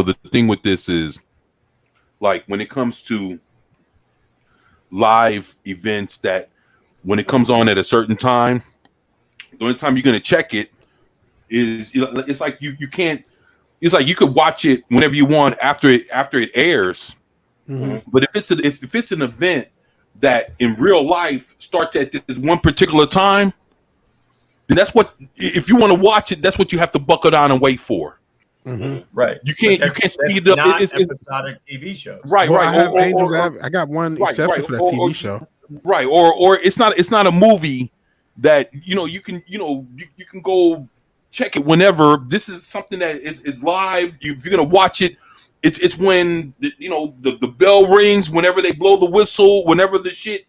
the thing with this is, like, when it comes to live events, that when it comes on at a certain time, the only time you're going to check it is, it's like you can't. It's like you could watch it whenever you want after it airs. Mm-hmm. But if it's an event that in real life starts at this one particular time, then that's what, if you want to watch it, that's what you have to buckle down and wait for. Mm-hmm. Right. You can't speed up. Not episodic TV shows. Right. Well, Right. I got one exception for that TV show. Right. Or it's not a movie that you can go check it whenever. This is something that is live. If you're gonna watch it, it's when the bell rings, whenever they blow the whistle, whenever the shit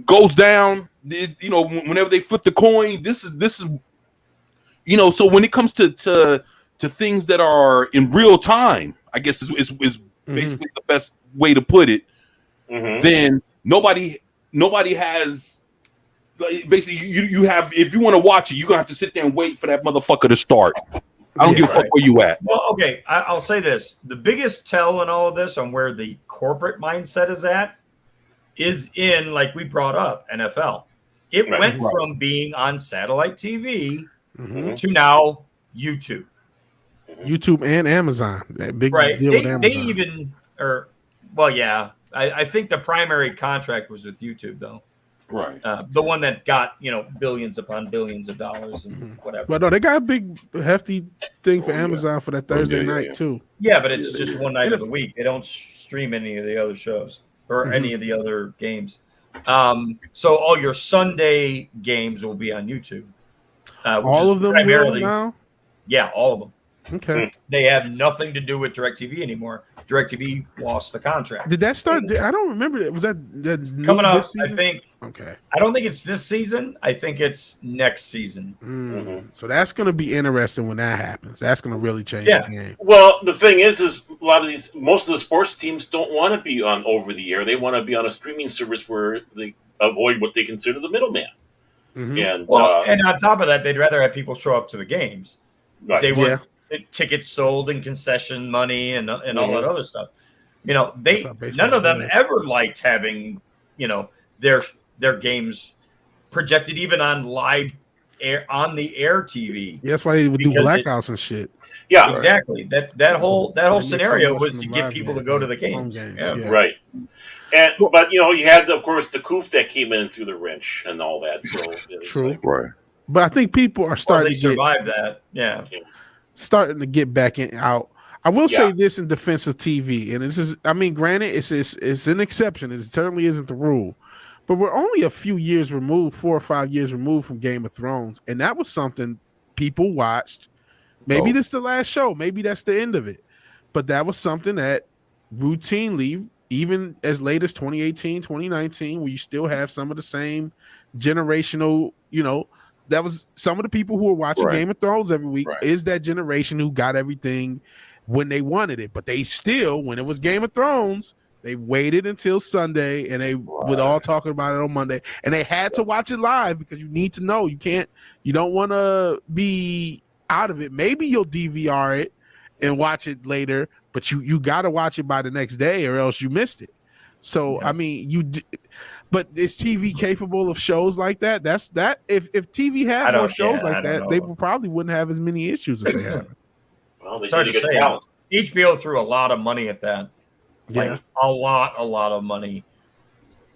goes down. Whenever they flip the coin. This is So when it comes to things that are in real time, I guess is basically the best way to put it. Mm-hmm. Then nobody has. Basically, you have, if you want to watch it, you're gonna have to sit there and wait for that motherfucker to start. I don't give a fuck where you at. Well, okay, I'll say this: the biggest tell in all of this on where the corporate mindset is at is in, like we brought up, NFL. It went from being on satellite TV to now YouTube. YouTube and Amazon. That big deal with Amazon. They even, I think the primary contract was with YouTube, though. Right. The one that got, billions upon billions of dollars and whatever. But no, they got a big, hefty thing for Amazon for that Thursday night, too. Yeah, but it's just one night of the week. They don't stream any of the other shows or any of the other games. So all your Sunday games will be on YouTube. All of them will now? Yeah, all of them. Okay. They have nothing to do with DirecTV anymore. DirecTV lost the contract. Did that start? I don't remember. Was that coming up? I think. Okay. I don't think it's this season. I think it's next season. So that's going to be interesting when that happens. That's going to really change the game. Well, the thing is a lot of most of the sports teams don't want to be on over the air. They want to be on a streaming service where they avoid what they consider the middleman. And and on top of that, they'd rather have people show up to the games. Right. They want tickets sold and concession money and all that other stuff. None of them ever liked having their games projected even on live air, on the air TV. Yeah, that's why they would do blackouts and shit. Yeah, exactly. That whole scenario was to get people to go to the games. Yeah. Right. And but you had of course the COOF that came in through the wrench and all that. So true. Right. But I think people are starting to survive that. Yeah. Starting to get back out. I will say this in defense of TV, and this is, granted, it's an exception. It certainly isn't the rule, but we're only a few years removed, 4 or 5 years removed from Game of Thrones, and that was something people watched. Maybe this is the last show. Maybe that's the end of it, but that was something that routinely, even as late as 2018, 2019, where you still have some of the same generational, that was some of the people who were watching Game of Thrones every week is that generation who got everything when they wanted it. But they still, when it was Game of Thrones, they waited until Sunday and they were all talking about it on Monday. And they had to watch it live because you need to know. You don't want to be out of it. Maybe you'll DVR it and watch it later, but you got to watch it by the next day or else you missed it. So, but is TV capable of shows like that? That's that. If TV had more shows like that, they probably wouldn't have as many issues if they had. Well, it's hard to say. HBO threw a lot of money at that. Like a lot of money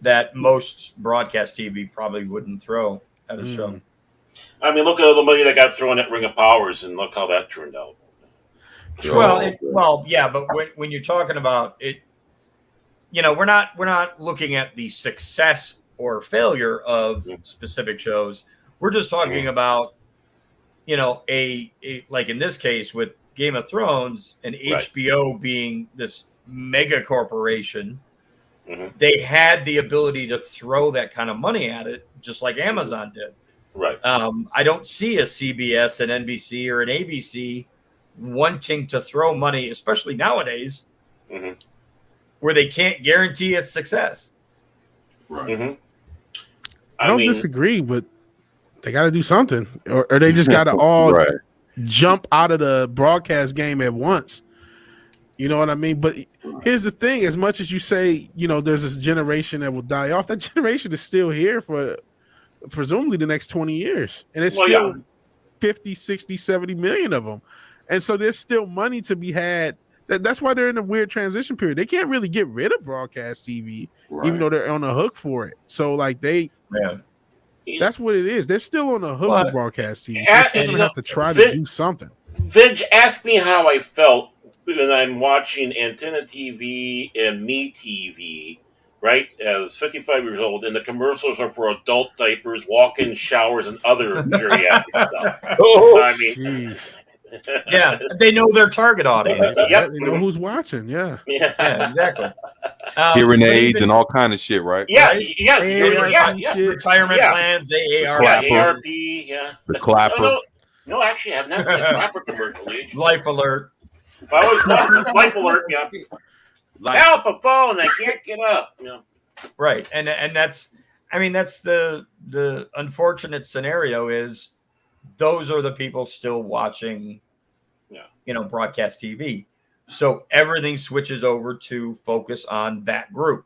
that most broadcast TV probably wouldn't throw at a show. Look at all the money that got thrown at Ring of Powers, and look how that turned out. But when you're talking about it. We're not looking at the success or failure of specific shows. We're just talking about, a like in this case with Game of Thrones and HBO being this mega corporation. They had the ability to throw that kind of money at it, just like Amazon did. Right. I don't see a CBS, an NBC, or an ABC wanting to throw money, especially nowadays. Where they can't guarantee its success. Right. I don't disagree, but they got to do something, or they just got to all jump out of the broadcast game at once. You know what I mean? But here's the thing: as much as you say, there's this generation that will die off, that generation is still here for presumably the next 20 years, and it's still 50, 60, 70 million of them, and so there's still money to be had. That's why they're in a weird transition period. They can't really get rid of broadcast TV, even though they're on the hook for it. So like that's what it is. They're still on the hook for broadcast TV. So they're still gonna have to try to do something. Vidge, ask me how I felt when I'm watching Antenna TV and MeTV, right, as 55 years old, and the commercials are for adult diapers, walk-in showers, and other geriatric stuff. I mean, yeah, they know their target audience. Yep. They know who's watching. Yeah, exactly. Hearing aids and all kind of shit, right? Yeah, retirement plans, AARP, the clapper. No, actually, I have not seen the clapper commercial. Life alert. Life alert, yeah. Help, a phone, I can't get up. Right, and that's, that's the unfortunate scenario is those are the people still watching, broadcast TV. So everything switches over to focus on that group,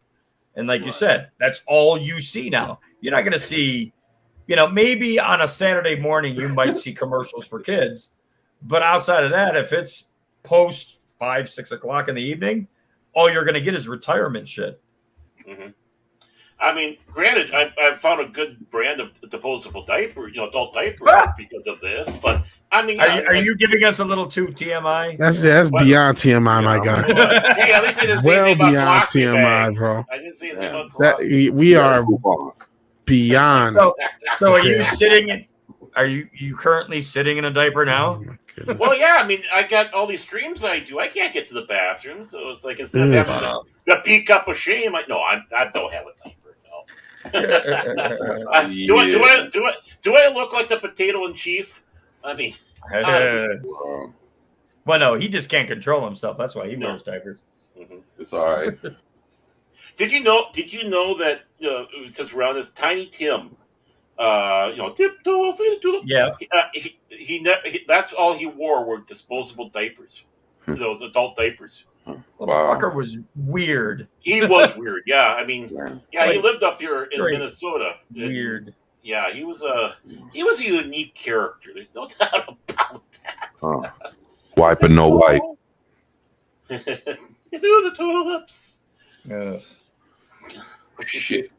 and like you said, that's all you see now. You're not going to see, maybe on a Saturday morning you might see commercials for kids, but outside of that, if it's post 5, 6 o'clock in the evening, all you're going to get is retirement shit. Mm-hmm. I mean, granted, I found a good brand of disposable diaper, adult diaper because of this. But I mean, are you giving us a little too TMI? That's beyond TMI, my guy. Hey, at least I didn't say anything about TMI, bag. bro. I didn't say anything about we are beyond. So are you sitting? Are you currently sitting in a diaper now? Well, yeah. I mean, I got all these streams I do. I can't get to the bathroom, so it's like instead of having the peak up of shame, I don't have a diaper. No. Do I look like the potato in chief? I mean, well, no, he just can't control himself. That's why he wears diapers. Mm-hmm. It's all right. Did you know that since around this Tiny Tim, tiptoe through the tulip. Yeah. He that's all he wore were disposable diapers. Those adult diapers. Well, the fucker was weird. He was weird. Yeah, I mean, he lived up here in Minnesota. Weird. Yeah, he was a unique character. There's no doubt about that. Wipe and no wipe. Through the tulips. Shit.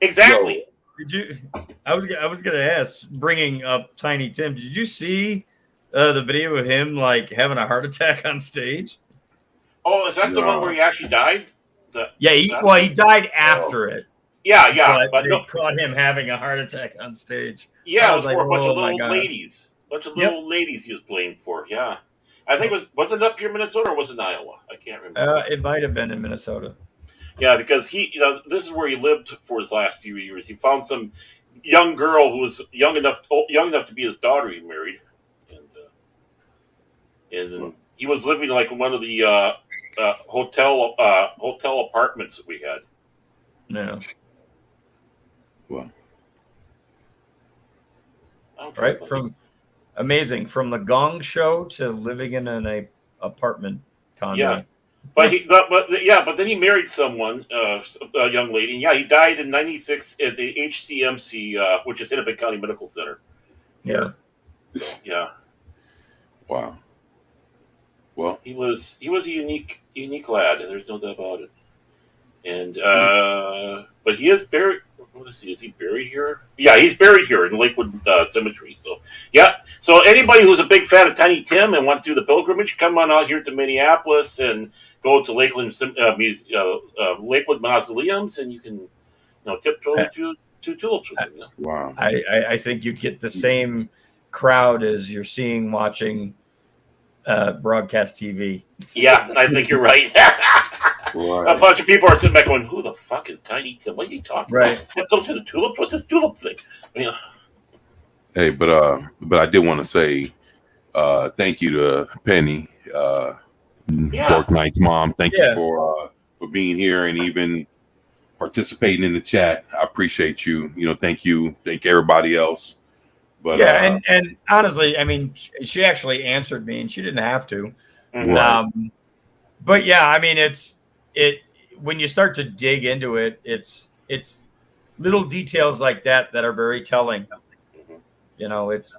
Exactly. Yo. Did you? I was gonna ask, bringing up Tiny Tim. Did you see the video of him like having a heart attack on stage? Oh, is that the one where he actually died? He died after it. Yeah, but they caught him having a heart attack on stage. Yeah, it was for a bunch of little ladies. Little ladies he was playing for. Yeah, I think was it up here in Minnesota or was it in Iowa? I can't remember. It might have been in Minnesota. Yeah, because this is where he lived for his last few years. He found some young girl who was young enough to be his daughter. He married, and then he was living like in one of the hotel apartments that we had. No. Well. Right from the Gong Show to living in an apartment condo. Yeah. But then he married someone, a young lady. Yeah, he died in '96 at the HCMC, which is Hennepin County Medical Center. Yeah. So, yeah. Wow. Well, he was a unique lad. There's no doubt about it. And but he is buried. Let's see, is he buried here? Yeah, he's buried here in Lakewood Cemetery. So yeah. So anybody who's a big fan of Tiny Tim and want to do the pilgrimage, come on out here to Minneapolis and go to Lakewood Mausoleums, and you can tiptoe to tulips with him. Wow. I think you'd get the same crowd as you're seeing watching broadcast TV. Yeah, I think you're right. Right. A bunch of people are sitting back going, "Who the fuck is Tiny Tim? What are you talking about? Tiptoe to the tulips? What's this tulip thing?" Hey, but I did want to say thank you to Penny, Dork Knight's mom. Thank you for being here and even participating in the chat. I appreciate you. Thank you. Thank everybody else But yeah, and honestly, I mean, she actually answered me, and she didn't have to. Right. But yeah, I mean, it when you start to dig into it, it's little details like that are very telling. You know, it's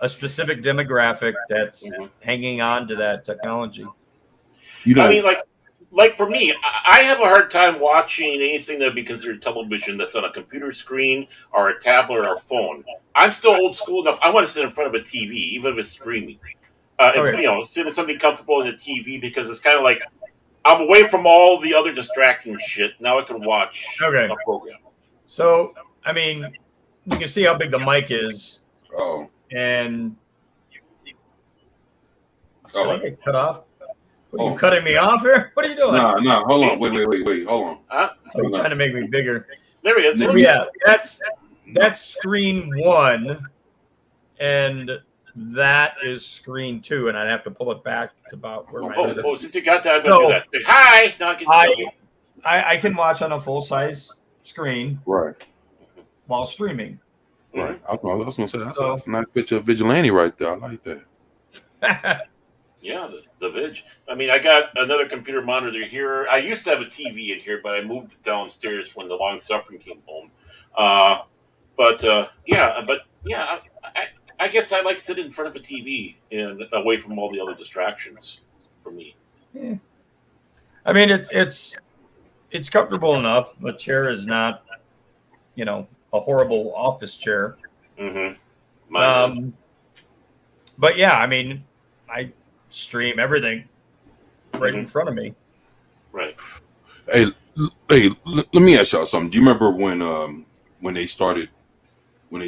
a specific demographic that's hanging on to that technology. You know, I mean, like for me, I have a hard time watching anything that would be considered television that's on a computer screen or a tablet or a phone. I'm still old school enough. I want to sit in front of a TV, even if it's streaming. Sit in something comfortable in the TV because it's kind of like I'm away from all the other distracting shit. Now I can watch a program. So, I mean, you can see how big the mic is. Oh. And did I get cut off? Are you Oh. cutting me off here? What are you doing? No. Hold on. Wait. Hold on. You're trying to make me bigger. There he is. So, yeah, that's screen 1, and that is screen 2, and I'd have to pull it back to about where my head is. Since you got that, I'm going to do that. Say, hi! Now I can watch on a full-size screen right while streaming. Right. I was going to say, that's a nice picture of Vigilante right there. I like that. Yeah, the Vig. I mean, I got another computer monitor here. I used to have a TV in here, but I moved it downstairs when the long suffering came home. I guess I like to sit in front of a TV and away from all the other distractions for me. Yeah. I mean, it's comfortable enough. The chair is not, a horrible office chair. Mm-hmm. But yeah, I mean, I stream everything right in front of me. Right. Hey, let me ask y'all something. Do you remember when they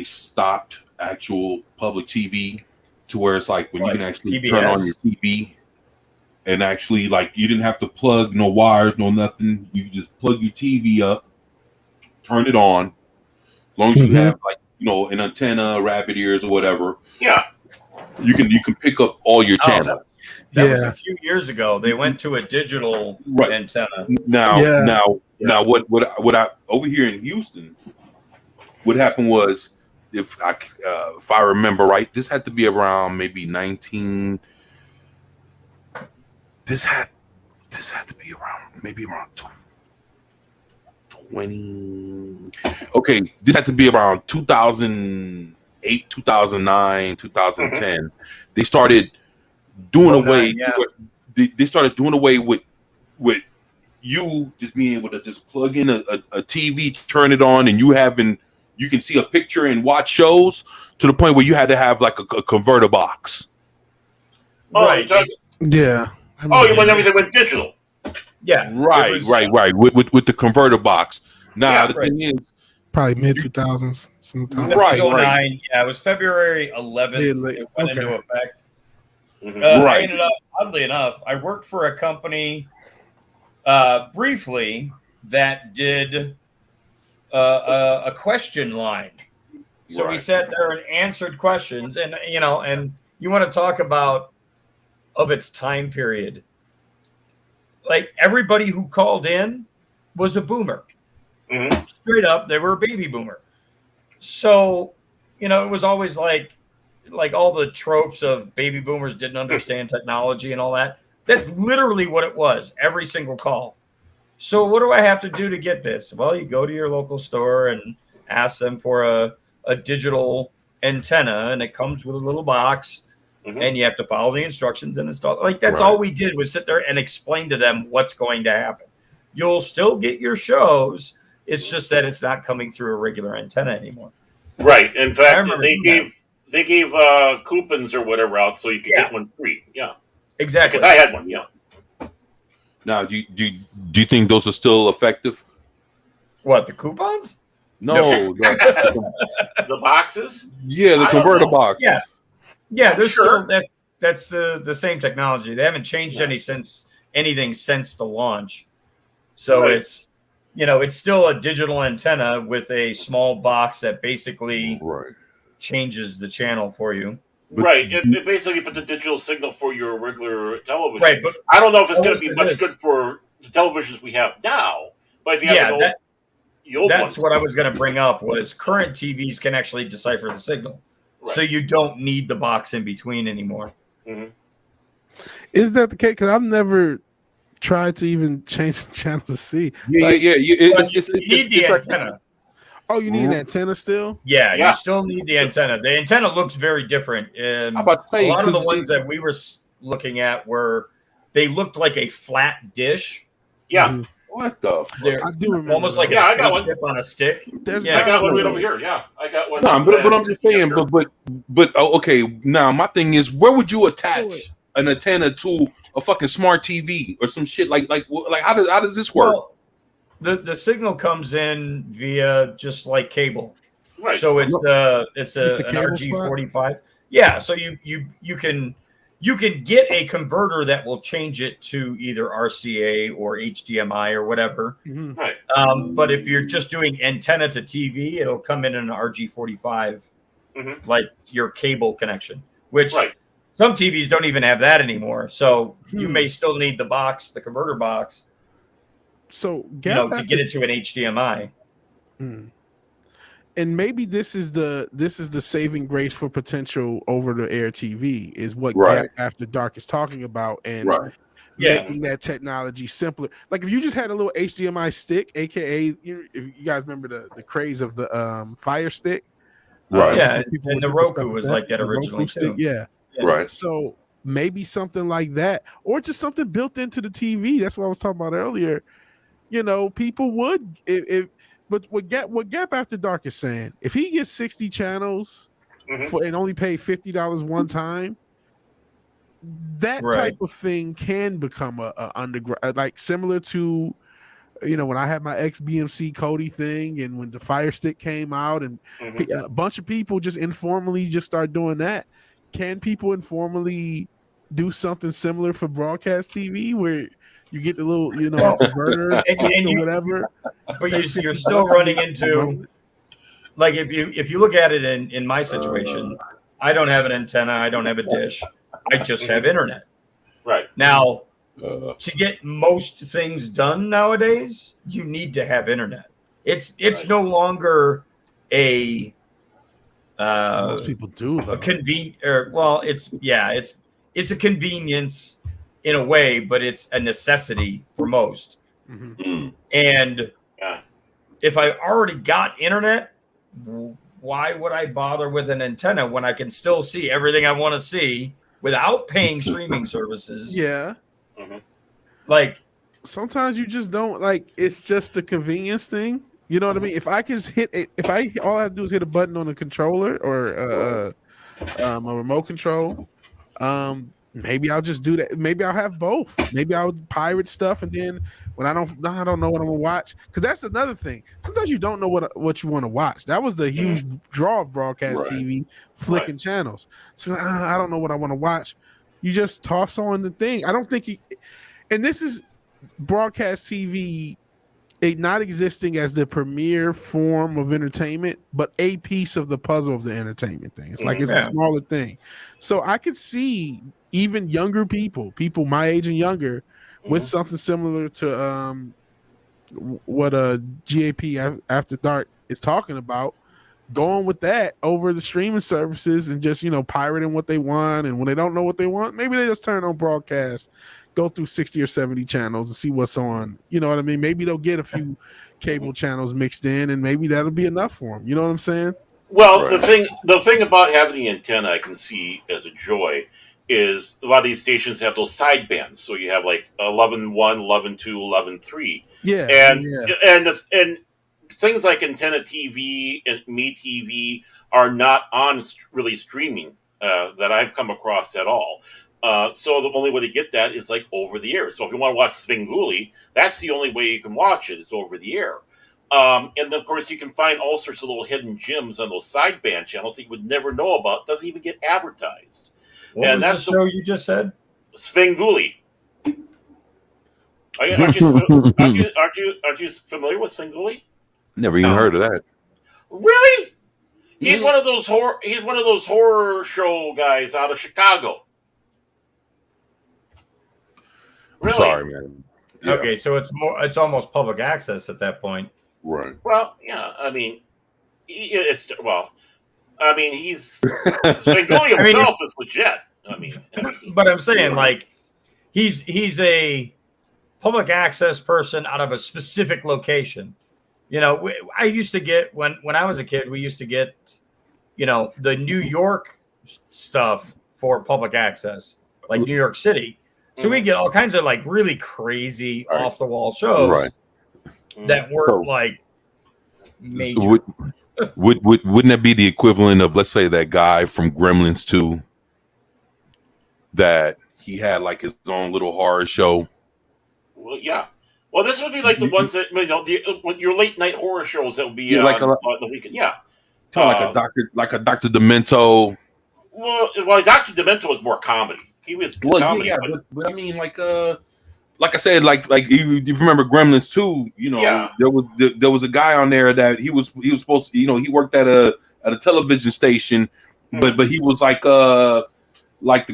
stopped actual public TV to where it's like when you can actually PBS. turn on your TV and actually like you didn't have to plug no wires, no nothing. You just plug your TV up, turn it on. As long as you have an antenna, rabbit ears, or whatever. Yeah. You can pick up all your channels. That was a few years ago. They went to a digital antenna. Now, what I over here in Houston, what happened was, if I remember right, this had to be around maybe 19. This had to be around 20. Okay, this had to be around 2008, 2009, 2010. They started doing away. They started doing away with you just being able to just plug in a TV, turn it on, and you can see a picture and watch shows, to the point where you had to have like a converter box. Right. Yeah. When everything went digital. Yeah. Right. With the converter box. Now the thing is, probably mid 2000s. Sometime. Right. 09. Yeah, it was February 11th. It went into effect. I ended up, oddly enough, I worked for a company briefly that did a question line. So we sat there and answered questions, and you want to talk about of its time period. Like, everybody who called in was a boomer. Mm-hmm. Straight up, they were a baby boomer. So, it was always like all the tropes of baby boomers didn't understand technology and all that. That's literally what it was, every single call. So what do I have to do to get this? Well, you go to your local store and ask them for a digital antenna, and it comes with a little box. Mm-hmm. And you have to follow the instructions and install. Like, that's all we did, was sit there and explain to them what's going to happen. You'll still get your shows. It's just that it's not coming through a regular antenna anymore. Right. In fact, they gave coupons or whatever out so you could get one free. Yeah. Exactly. Because I had one. Yeah. Now, do you think those are still effective? What, the coupons? No. The boxes? Yeah, the converter box. Yeah, there's still that's the same technology. They haven't changed anything since the launch. So it's it's still a digital antenna with a small box that basically changes the channel for you. Right. It basically put the digital signal for your regular television. Right, but I don't know if it's going to be much good for the televisions we have now. But if you have the old that's ones. what I was going to bring up, was current TVs can actually decipher the signal. So you don't need the box in between anymore. Mm-hmm. Is that the case? Because I've never tried to even change the channel to see. You need the antenna. Oh, you need an antenna still? Yeah, you still need the antenna. The antenna looks very different. And I'm about to say, a lot of the ones that we were looking at they looked like a flat dish. Yeah. Mm-hmm. What the? I do remember. Almost like I got one on a stick. I got one right over here. Yeah, I got one. No, but I'm just saying. But okay. Now my thing is, where would you attach an antenna to a fucking smart TV or some shit like how does this work? Well, the signal comes in via just like cable, right? So it's an RG45. Yeah, so you can get a converter that will change it to either RCA or HDMI or whatever. Mm-hmm. Right. But if you're just doing antenna to TV, it'll come in an RG45, like your cable connection, which some TVs don't even have that anymore. So you may still need the converter box. So to get it to an HDMI. And maybe this is the saving grace for potential over-the-air TV is what Gap After Dark is talking about, and making that technology simpler. Like if you just had a little HDMI stick, aka if you guys remember the craze of the Fire Stick, and the Roku was like that originally too. Right. So maybe something like that, or just something built into the TV. That's what I was talking about earlier. People would but what Gap After Dark is saying, if he gets 60 channels and only pay $50 one time, that type of thing can become a underground, like similar to, when I had my XBMC Kodi thing, and when the Fire Stick came out, and a bunch of people just informally just start doing that. Can people informally do something similar for broadcast TV where you get the little, converter or whatever? But you're still running into, like, if you look at it in my situation, I don't have an antenna, I don't have a dish, I just have internet. Right. Now, to get most things done nowadays, you need to have internet. It's no longer a most people do though. It's a convenience in a way, but it's a necessity for most. And if I already got internet, why would I bother with an antenna when I can still see everything I want to see without paying streaming services? Like sometimes you just don't like. It's just a convenience thing. You know what I mean? If I can hit it, all I have to do is hit a button on a controller or a remote control. Maybe I'll just do that. Maybe I'll have both. Maybe I'll pirate stuff, and then when I don't know what I'm gonna watch, because that's another thing. Sometimes you don't know what you want to watch. That was the huge draw of broadcast TV, flicking channels. So I don't know what I want to watch. You just toss on the thing. I don't think and this is broadcast TV. Not existing as the premier form of entertainment, but a piece of the puzzle of the entertainment thing. It's like it's a smaller thing. So I could see even younger people my age and younger, with something similar to what GAP After Dark is talking about, going with that over the streaming services and just pirating what they want. And when they don't know what they want, maybe they just turn on broadcast, go through 60 or 70 channels and see what's on. You know what I mean? Maybe they'll get a few cable channels mixed in, and maybe that'll be enough for them. You know what I'm saying? Well, the thing about having the antenna I can see as a joy is a lot of these stations have those sidebands. So you have like 11.1, 11.2, 11.3. Yeah. And things like Antenna TV and MeTV are not on really streaming that I've come across at all. So the only way to get that is like over the air. So if you want to watch Svengoolie, that's the only way you can watch it. It's over the air. And then, of course, you can find all sorts of little hidden gems on those sideband channels that you would never know about. Doesn't even get advertised. What was the show you just said? Svengoolie. Aren't you familiar with Svengoolie? Never even heard of that. Really? He's one of those horror show guys out of Chicago. I'm sorry, man. Yeah. Okay, so it's almost public access at that point. Right. Well, yeah, I mean, I mean, Svengoolie himself is legit. I mean, but I'm saying like he's a public access person out of a specific location. You know, I used to get when I was a kid, we used to get, you know, the New York stuff for public access, like New York City. So we get all kinds of like really crazy off the wall shows that weren't like major. So wouldn't that be the equivalent of, let's say, that guy from Gremlins 2 that he had like his own little horror show? Well, yeah. Well, this would be like the ones that, you know, your late night horror shows that would be like on the weekend. Yeah. Like a Dr. Demento. Well, Dr. Demento was more comedy. He was comedy. Yeah, but I mean, like I said, like you remember Gremlins 2, you know, there was a guy on there that he was supposed to, you know, he worked at a television station, but he was like the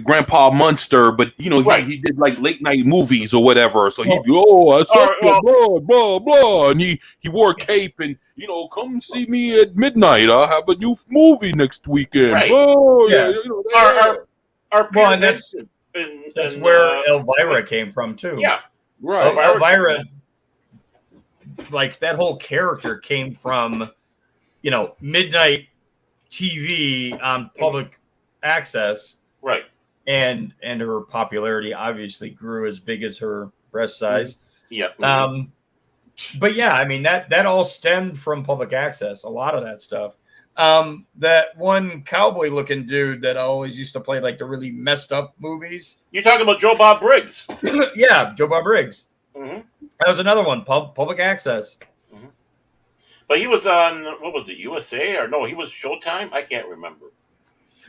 Grandpa Munster, but you know, he did like late night movies or whatever. So he'd go, I sucked blah blah blah, and he wore a cape and, you know, come see me at midnight. I'll have a new movie next weekend. Right. Oh yeah, you know, well, and that's where Elvira came from too. Yeah, right. Elvira, like that whole character came from, you know, midnight TV on public access. Right. And her popularity obviously grew as big as her breast size. Yeah. But yeah, I mean that all stemmed from public access. A lot of that stuff. That one cowboy looking dude that always used to play like the really messed up movies. You're talking about Joe Bob Briggs. Yeah, Joe Bob Briggs. That was another one, public access. But he was on, what was it, USA? Or no, he was Showtime? I can't remember.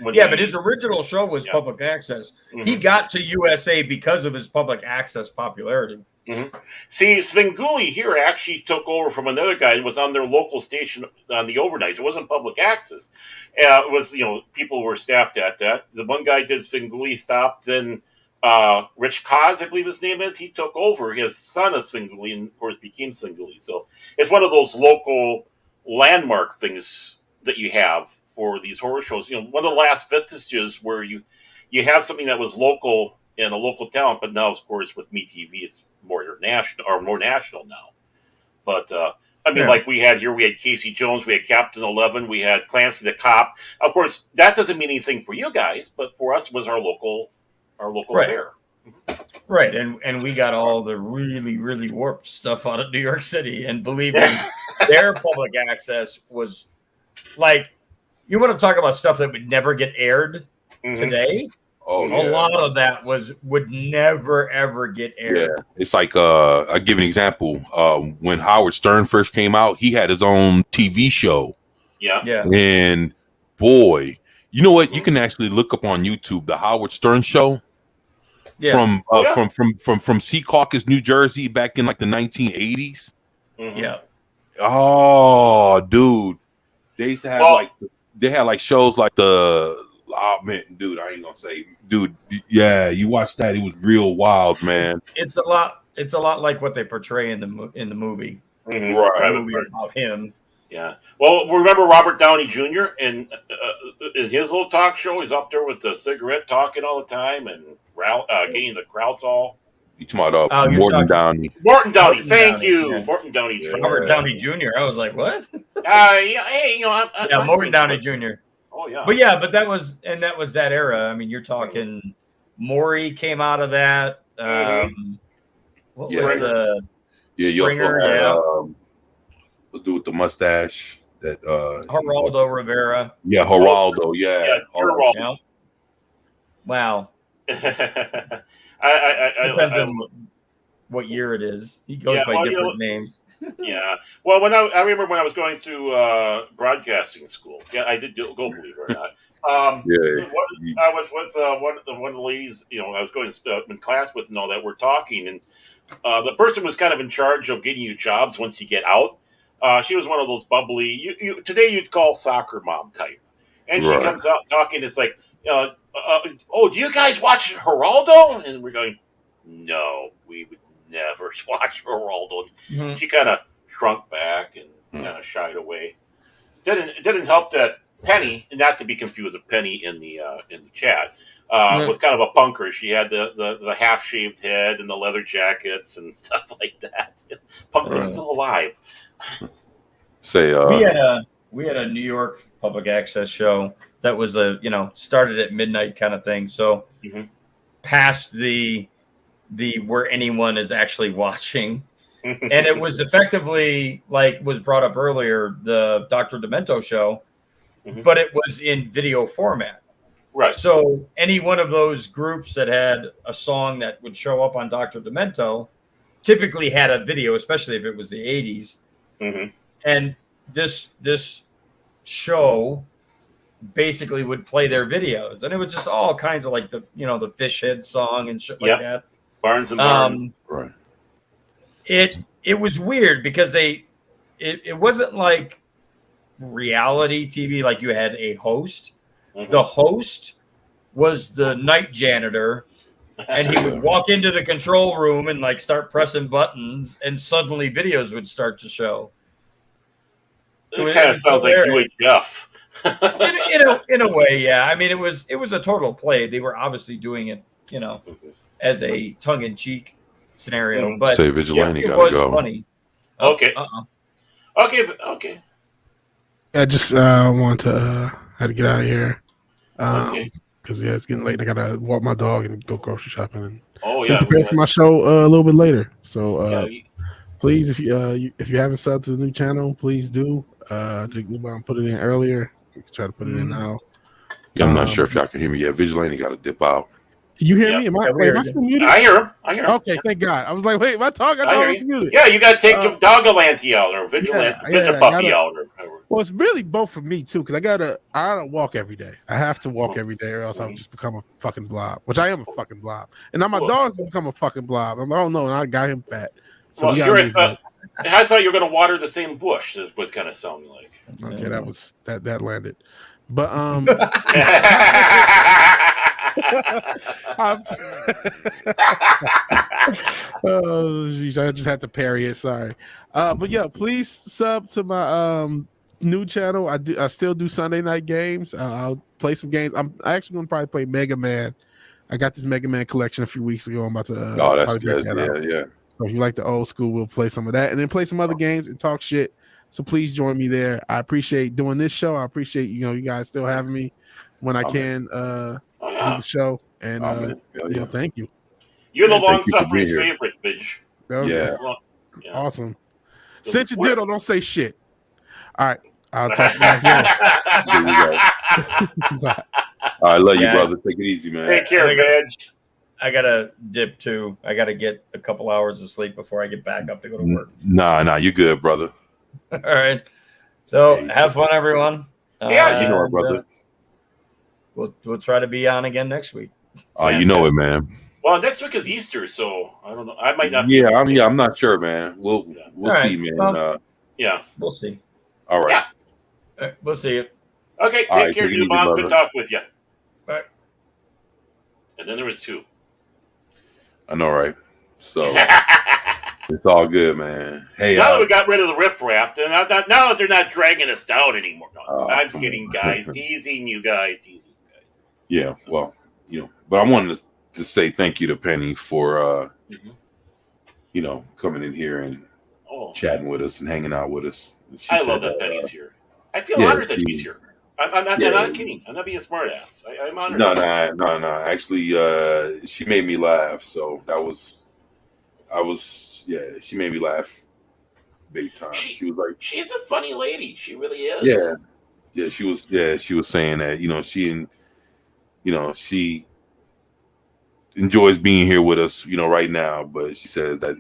But his original show was public access. He got to USA because of his public access popularity. See, Svengoolie here actually took over from another guy and was on their local station on the overnights. It wasn't public access. It was, you know, people were staffed at that. The one guy did Svengoolie, stopped. Then Rich Kaz, I believe his name is, he took over. His son is Svengoolie and, of course, became Svengoolie. So it's one of those local landmark things that you have for these horror shows. You know, one of the last vestiges where you have something that was local and a local talent, but now, of course, with MeTV, it's more national now. But I mean, like we had Casey Jones, we had Captain 11, we had Clancy the Cop. Of course, that doesn't mean anything for you guys, but for us, it was our local affair. Right, and we got all the really, really warped stuff out of New York City, and believe me, their public access was like, you want to talk about stuff that would never get aired today? Oh, yeah. A lot of that would never ever get aired. Yeah, it's like I'll give you an example. When Howard Stern first came out, he had his own TV show. Yeah. And boy, you know what? You can actually look up on YouTube the Howard Stern show. Yeah. From Secaucus, New Jersey, back in like the 1980s. Yeah. Oh, dude, they used to have they had like shows like oh man, dude, I ain't gonna say, dude. Yeah, you watched that; it was real wild, man. It's a lot like what they portray in the movie. Right, the movie about him. Yeah. Well, remember Robert Downey Jr. in his little talk show? He's up there with the cigarette, talking all the time and getting the crowds all. You talking about Morton Downey? Morton Downey, thank you, yeah. Morton Downey Jr. Robert Downey Jr. I was like, what? Hey, you know, Morton Downey Jr. Oh yeah, but that was that era. I mean, you're talking Maury came out of that. What was the Springer? The dude with the mustache that Geraldo Rivera. Yeah, Geraldo. Yeah. Geraldo. Wow. Depends on what year it is. He goes by different names. Yeah. Well, I remember when I was going through broadcasting school. Yeah, I did go, believe it or not. I was with one of the ladies. You know, I was going in class with and all that. We're talking, and the person was kind of in charge of getting you jobs once you get out. She was one of those bubbly. Today you'd call soccer mom type, and she comes out talking. It's like, oh, do you guys watch Geraldo? And we're going, no, we would never watch Geraldo. She kind of shrunk back and kind of shied away. It didn't help that Penny, not to be confused with Penny in the chat, was kind of a punker. She had the half shaved head and the leather jackets and stuff like that. Punk was still alive. Say, we had a New York public access show that was started at midnight kind of thing. So past the where anyone is actually watching. And it was effectively, like was brought up earlier, the Dr. Demento show, but it was in video format. Right. So any one of those groups that had a song that would show up on Dr. Demento typically had a video, especially if it was the 80s. And this show basically would play their videos. And it was just all kinds of like the Fish Head song and shit like that. Barnes and Barnes. right. It was weird because it wasn't like reality TV, like you had a host. The host was the night janitor, and he would walk into the control room and like start pressing buttons, and suddenly videos would start to show. It kind of sounds like UHF. in a way, yeah. I mean, it was a total play. They were obviously doing it, as a tongue-in-cheek scenario, but say Vigilante it gotta was go. funny. Okay. Okay. I just want to had to get out of here. Okay. Because it's getting late. I gotta walk my dog and go grocery shopping and prepare for my show a little bit later. So please, if you haven't subbed to the new channel, please do. I'm putting it in earlier. We can try to put it in now. Yeah, I'm not sure if y'all can hear me yet. Vigilante got to dip out. Can you hear me? Am I still muted? I hear him. Okay, thank God. I was like, wait, my dog got muted. Yeah, you got to take Doggalante out or Vigilante out. Well, it's really both for me too, because I gotta walk every day. I have to walk every day, or else I'll just become a fucking blob, which I am a fucking blob. And now my dog's become a fucking blob. I'm like, oh no, and I got him fat. So I thought you were going to water the same bush. That was kind of sounding like. Okay, that landed, but oh, geez, I just had to parry it. Sorry, but yeah, please sub to my new channel. I still do Sunday night games. I'll play some games. I'm actually gonna probably play Mega Man. I got this Mega Man collection a few weeks ago. I'm about to. That's good. Yeah. So if you like the old school, we'll play some of that, and then play some other games and talk shit. So please join me there. I appreciate doing this show. I appreciate you guys still having me when I can do the show. And thank you. You're the long suffering favorite, bitch. Yeah. Awesome. Since you did, don't say shit. All right. I'll talk to you guys later. Bye. I love you, brother. Take it easy, man. Take care, man. I gotta dip too. I gotta get a couple hours of sleep before I get back up to go to work. Nah, you good, brother. All right. So have fun, everyone. Yeah, you know it, brother. We'll try to be on again next week. You know it, man. Well, next week is Easter, so I don't know. I might not. Yeah, I'm not sure, man. We'll see, man. Well, yeah, we'll see. All right. Yeah. All right, we'll see you. Okay, take care, new mom. Good talk with you. All right. And then there was 2. I know, right? So it's all good, man. Hey, now that we got rid of the riffraff, and now that they're not dragging us down anymore. No, I'm kidding, guys. Teasing you guys. Yeah, well, but I wanted to say thank you to Penny for coming in here and chatting with us and hanging out with us. I love that Penny's here. I feel honored that she's here. I'm not kidding. I'm not being a smartass. I'm honored. No. Actually, she made me laugh. So she made me laugh big time. She was like, she's a funny lady. She really is. Yeah. She was saying that she enjoys being here with us, right now. But she says that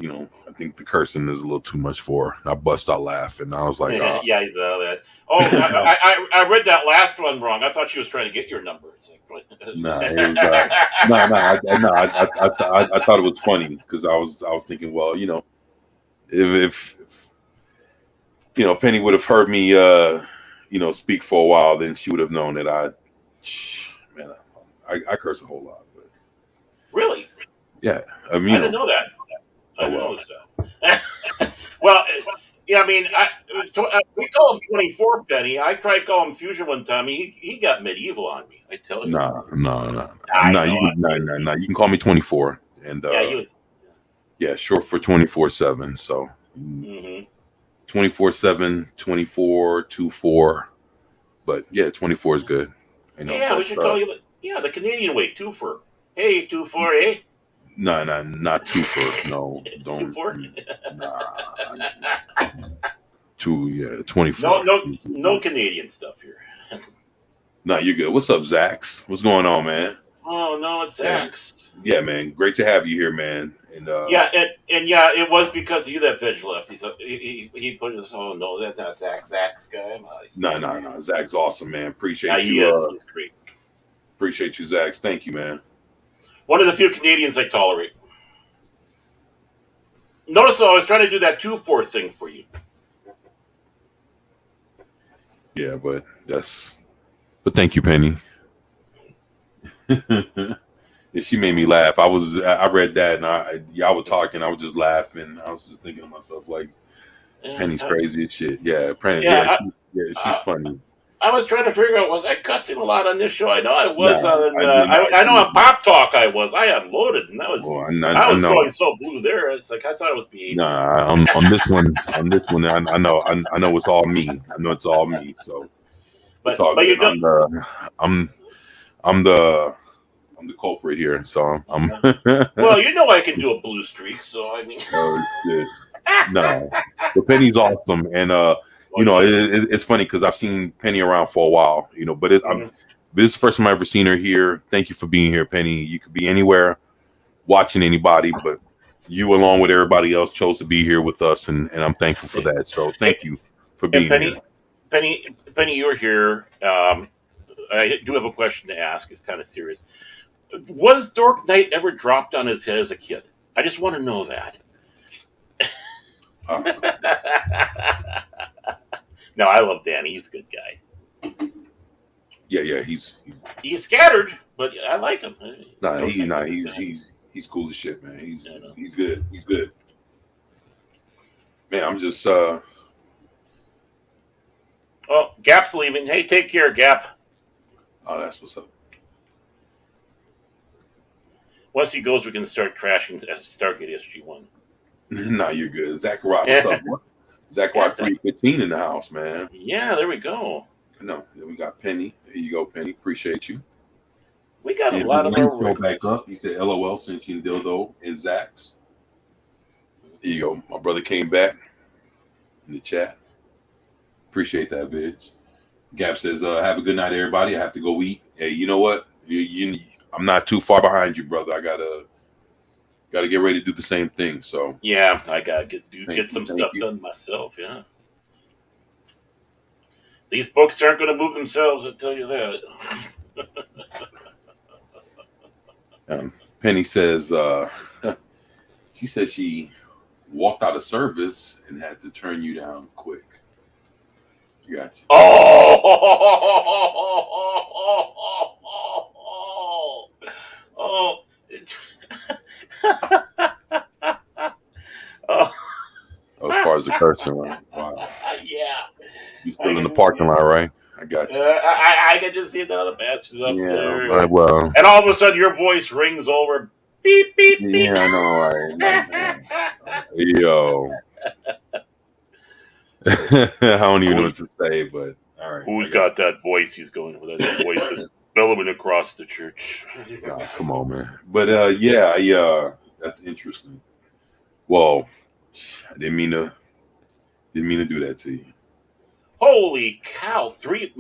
I think the cursing is a little too much for her. And I bust out laughing. I was like, yeah, I saw that. Oh, I read that last one wrong. I thought she was trying to get your number. Nah, it was, I thought it was funny because I was thinking, well, if Penny would have heard me, speak for a while, then she would have known that I curse a whole lot. But really? Yeah, I didn't know that. I didn't know that. Well, Yeah, I mean, we call him 24 Penny. I tried to call him Fusion one time. He got medieval on me. I tell you. Nah. I Nah, know. nah. You can call me 24. And Yeah, he was. yeah, short for 24/7. So Mm-hmm. 24/7, 24, 24. But yeah, 24 is good. You know, Yeah, we but should call you. Yeah, the Canadian way, 2-4. Hey, 2-4, eh? no, not two for no, don't 2-4. nah, two, yeah, 24. No Canadian stuff here. Nah, you're good. What's up, Zax? What's going on, man? Oh no, it's Yeah. Axe. Yeah, man. Great to have you here, man. And Yeah, and yeah, it was because of you that Veg left. He put us. Oh no, that's not Zach's guy. no. Zach's awesome, man. Yeah, Appreciate he you. is. He's great. Appreciate you, Zax. Thank you, man. One of the few Canadians I tolerate. Notice though, I was trying to do that 2-4 thing for you. Yeah, but thank you, Penny. And she made me laugh. I read that and I was talking. I was just laughing. I was just thinking to myself like, Penny's crazy as shit. Yeah, Penny. Yeah, She's funny. I was trying to figure out, was I cussing a lot on this show? I know I was No, on. I know on Pop Talk I was. I had loaded, and that was. Well, I was know. going so blue there. It's like I thought I was behaving. Nah, on this one, I know it's all me. I know it's all me. So But it's all you good. know, I'm the culprit here. So I'm. well, you know I can do a blue streak, so I mean. Oh shit! No, but Penny's awesome, and you know it's funny because I've seen Penny around for a while, you know. But this is the first time I've ever seen her here. Thank you for being here, Penny. You could be anywhere, watching anybody, but you, along with everybody else, chose to be here with us, and I'm thankful for that. So thank you for being here. Penny, you're here. I do have a question to ask. It's kind of serious. Was Dork Knight ever dropped on his head as a kid? I just want to know that. No, I love Danny. He's a good guy. Yeah. He's scattered, but I like him. He's cool as shit, man. He's good. He's good. Man, I'm just Oh, Gap's leaving. Hey, take care, Gap. Oh, that's what's up. Once he goes, we can start crashing Stargate SG-1. Nah, you're good. Zach Rock, what's up? Zach Rock 315 in the house, man. Yeah, there we go. No, then we got Penny. There you go, Penny. Appreciate you. We got a lot of our back up. He said, LOL, Cinchi and Dildo and Zach's. There you go. My brother came back in the chat. Appreciate that, Vidge. Gap says, have a good night, everybody. I have to go eat. Hey, you know what? I'm not too far behind you, brother. I gotta get ready to do the same thing. So yeah, I gotta get some stuff done myself. Yeah, these books aren't going to move themselves. I tell you that. Penny says, she says she walked out of service and had to turn you down quick. Gotcha. Oh. As far as the cursing, right? Wow. Yeah. You still in the parking lot, right? I got you. I can just see the other bastards up there. Right, well. And all of a sudden, your voice rings over. Beep, beep, beep. Yeah, I know, right? Yo. I don't even know what to say, but all right. Who's got that voice he's going for? That voice is bellowing across the church. God, come on, man. But that's interesting. Well, I didn't mean to do that to you. Holy cow! Three.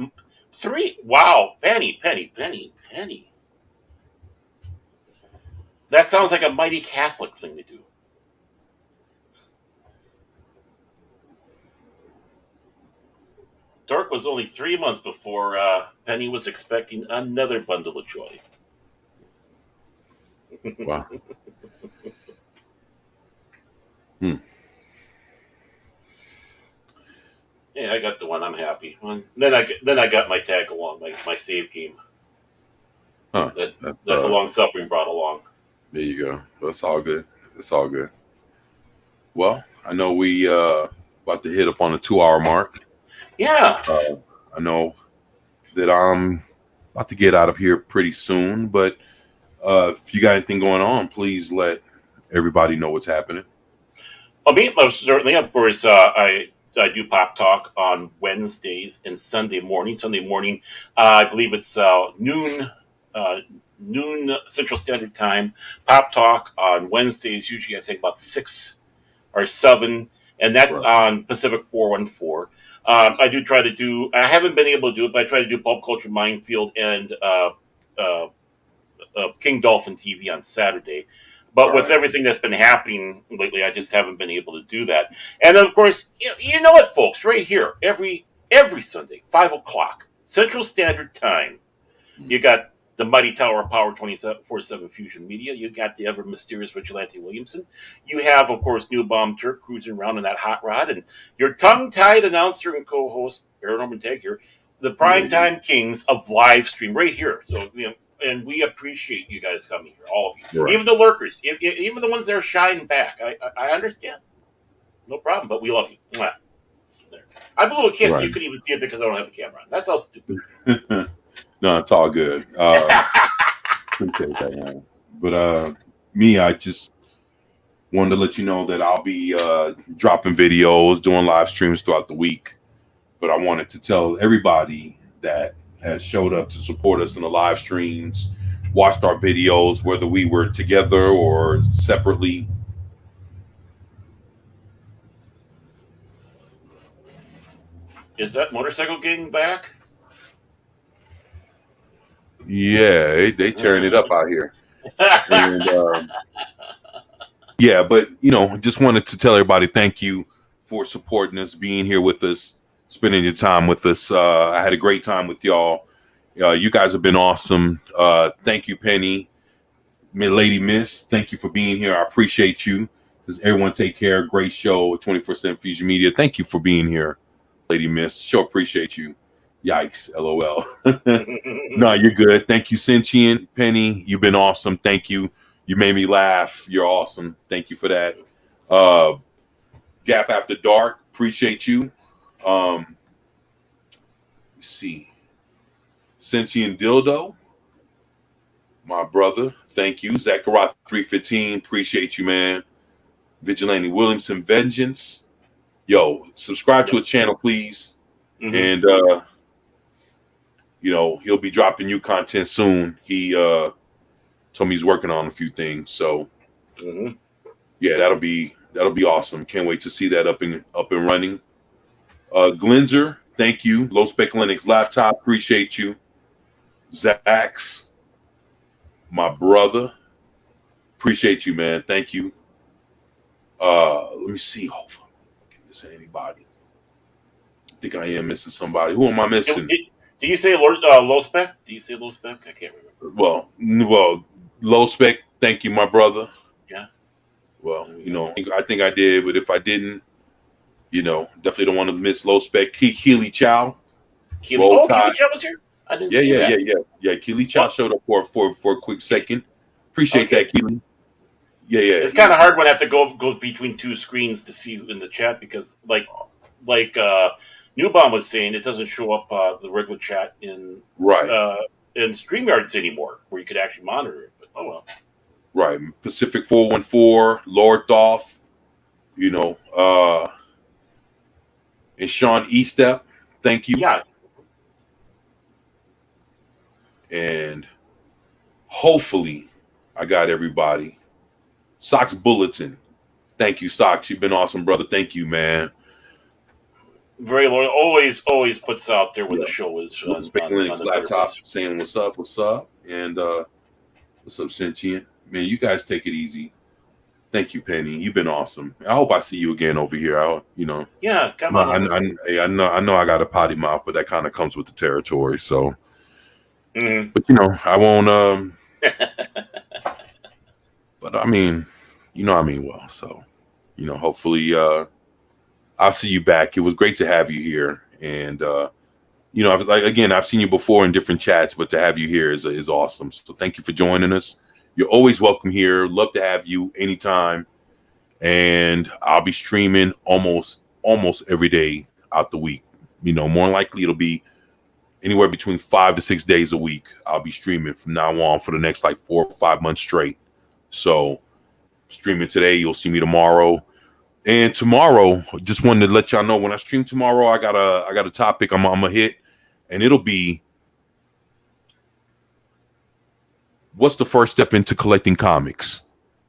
Wow, Penny. That sounds like a mighty Catholic thing to do. Dork was only 3 months before Penny was expecting another bundle of joy. Wow. Yeah, I got the one. I'm happy. Then I got my tag along, my save game. Huh. That's the long suffering brought along. There you go. That's all good. It's all good. Well, I know we about to hit up on the 2-hour mark. Yeah. I know that I'm about to get out of here pretty soon, but if you got anything going on, please let everybody know what's happening. Well, me, most certainly. Of course, I do Pop Talk on Wednesdays and Sunday morning. Sunday morning, I believe it's noon Central Standard Time. Pop Talk on Wednesdays, usually I think about 6 or 7, and that's on Pacific 414. I do try to do. I haven't been able to do it, but I try to do Pulp Culture Minefield and King Dolphin TV on Saturday. But with everything that's been happening lately, I just haven't been able to do that. And then, of course, you know it, folks, right here, every Sunday, 5:00 Central Standard Time. You got the Mighty Tower of Power 24/7 Fusion Media. You got the ever mysterious Vigilante Williamson. You have, of course, New Bomb Turk cruising around in that hot rod, and your tongue-tied announcer and co-host, Aaron Norman Tag here, the primetime kings of live stream right here. So, and we appreciate you guys coming here, all of you. Right. Even the lurkers, even the ones that are shying back. I understand. No problem, but we love you. Mwah. There. I blew a kiss, and you couldn't even see it because I don't have the camera on. That's how stupid. No, it's all good. Appreciate that, man. But me, I just wanted to let you know that I'll be dropping videos, doing live streams throughout the week. But I wanted to tell everybody that has showed up to support us in the live streams, watched our videos, whether we were together or separately. Is that motorcycle gang back? Yeah, they tearing it up out here. And, yeah, but, just wanted to tell everybody thank you for supporting us, being here with us, spending your time with us. I had a great time with y'all. You guys have been awesome. Thank you, Penny. Lady Miss, thank you for being here. I appreciate you. Says everyone take care. Great show, 24/7 Fusion Media. Thank you for being here, Lady Miss. Sure appreciate you. Yikes, LOL. No, you're good. Thank you, Sentient. Penny, you've been awesome. Thank you. You made me laugh. You're awesome. Thank you for that. Gap After Dark, appreciate you. Let's see. Sentient Dildo, my brother, thank you. Zachariah 315, appreciate you, man. Vigilante Williamson Vengeance. Yo, subscribe to his channel, please. Mm-hmm. And he'll be dropping new content soon. He told me he's working on a few things. So yeah, that'll be awesome. Can't wait to see that up and running. Glenzer, thank you. Low Spec Linux Laptop, appreciate you. Zax, my brother, appreciate you, man. Thank you. Let me see. Hopefully, I'm not missing anybody. I think I am missing somebody. Who am I missing? Do you say low spec? Do you say low spec? I can't remember. Well, Low Spec, thank you, my brother. Yeah. Well, I think I did, but if I didn't, definitely don't want to miss Low Spec. Keely Chow. Keely Chow was here? I didn't see that. Yeah. Keely Chow showed up for a quick second. Appreciate that, Keely. Yeah. It's kind of hard when I have to go between two screens to see in the chat because, like Newbaum was saying, it doesn't show up the regular chat in StreamYards anymore, where you could actually monitor it. But oh well. Right, Pacific 414, Lord Thoth, and Sean Estep, thank you. Yeah. And hopefully I got everybody. Socks Bulletin. Thank you, Socks. You've been awesome, brother. Thank you, man. Very loyal. Always puts out there when the show is on Linux Laptop saying what's up. And what's up, Sentient? Man, you guys take it easy. Thank you, Penny. You've been awesome. I hope I see you again over here. Yeah, come on. I know I got a potty mouth, but that kind of comes with the territory. So, but I won't. But I mean well. So, hopefully, I'll see you back. It was great to have you here, and I've seen you before in different chats, but to have you here is awesome. So, thank you for joining us. You're always welcome here. Love to have you anytime. And I'll be streaming almost almost every day out the week. You know, more likely it'll be anywhere between 5 to 6 days a week. I'll be streaming from now on for the next like 4 or 5 months straight. So streaming today, you'll see me tomorrow. And tomorrow, just wanted to let y'all know when I stream tomorrow, I got a topic I'm gonna hit, and it'll be what's the first step into collecting comics.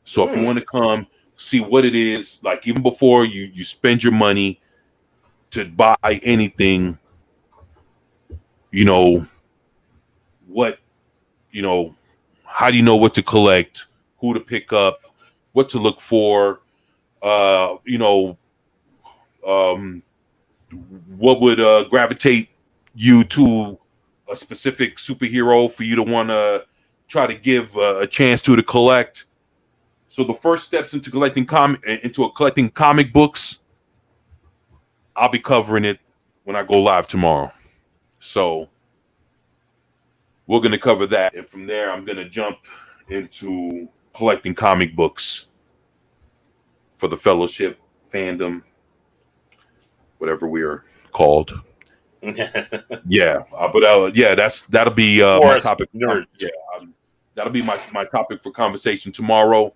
So if you want to come see what it is, like even before you spend your money to buy anything, you know, what, you know, how do you know what to collect, who to pick up, what to look for, you know, what would gravitate you to a specific superhero for you to want to try to give a chance to collect. So the first steps into collecting comic books, I'll be covering it when I go live tomorrow. So we're going to cover that. And from there, I'm going to jump into collecting comic books for the Fellowship fandom, whatever we're called. Yeah. But that'll be my topic. Nerd. Yeah. That'll be my topic for conversation tomorrow.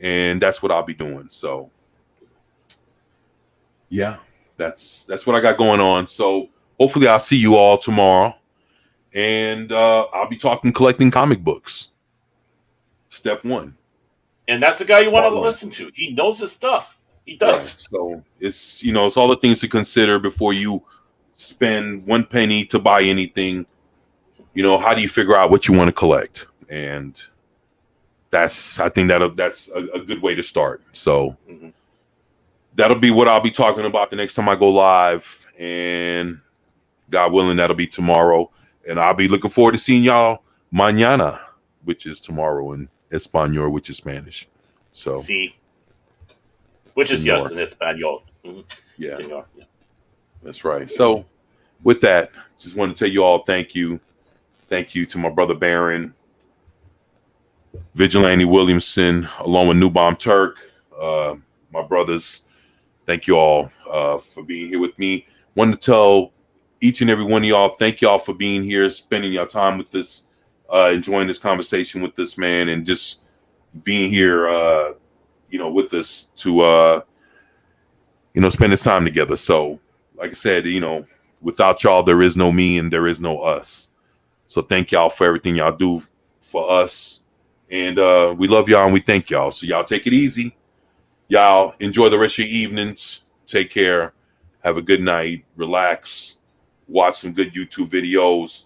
And that's what I'll be doing. So yeah, that's what I got going on. So hopefully I'll see you all tomorrow. And I'll be collecting comic books. Step 1. And that's the guy you want to listen to. He knows his stuff. He does. Yeah, so it's, you know, it's all the things to consider before you spend 1 penny to buy anything. You know, how do you figure out what you want to collect? And I think that's a good way to start. So that'll be what I'll be talking about the next time I go live. And God willing, that'll be tomorrow. And I'll be looking forward to seeing y'all mañana, which is tomorrow in Espanol, which is Spanish. So which is yes in Espanol. Yeah. Señor. Yeah. That's right. So with that, just want to tell you all thank you. Thank you to my brother Baron, Vigilante Williamson, along with New Bomb Turk, my brothers. Thank you all for being here with me. Want to tell each and every one of y'all, thank y'all for being here, spending your time with this, enjoying this conversation with this man, and just being here, you know, with us to, you know, spend this time together. So, like I said, you know, without y'all, there is no me and there is no us. So thank y'all for everything y'all do for us. And we love y'all and we thank y'all. So y'all take it easy. Y'all enjoy the rest of your evenings. Take care. Have a good night. Relax. Watch some good YouTube videos.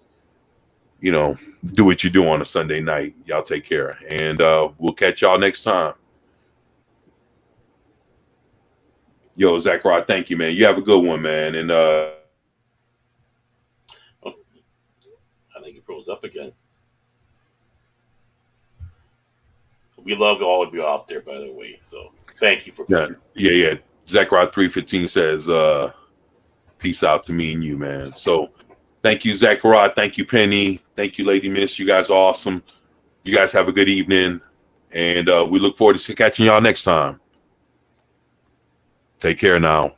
You know, do what you do on a Sunday night. Y'all take care. And we'll catch y'all next time. Yo, Zach Rod, thank you, man. You have a good one, man. And I think it froze up again. We love all of you out there, by the way. So thank you for being here. Yeah. Zach Rod 315 says, peace out to me and you, man. So thank you, Zach Rod. Thank you, Penny. Thank you, Lady Miss. You guys are awesome. You guys have a good evening. And we look forward to catching y'all next time. Take care now.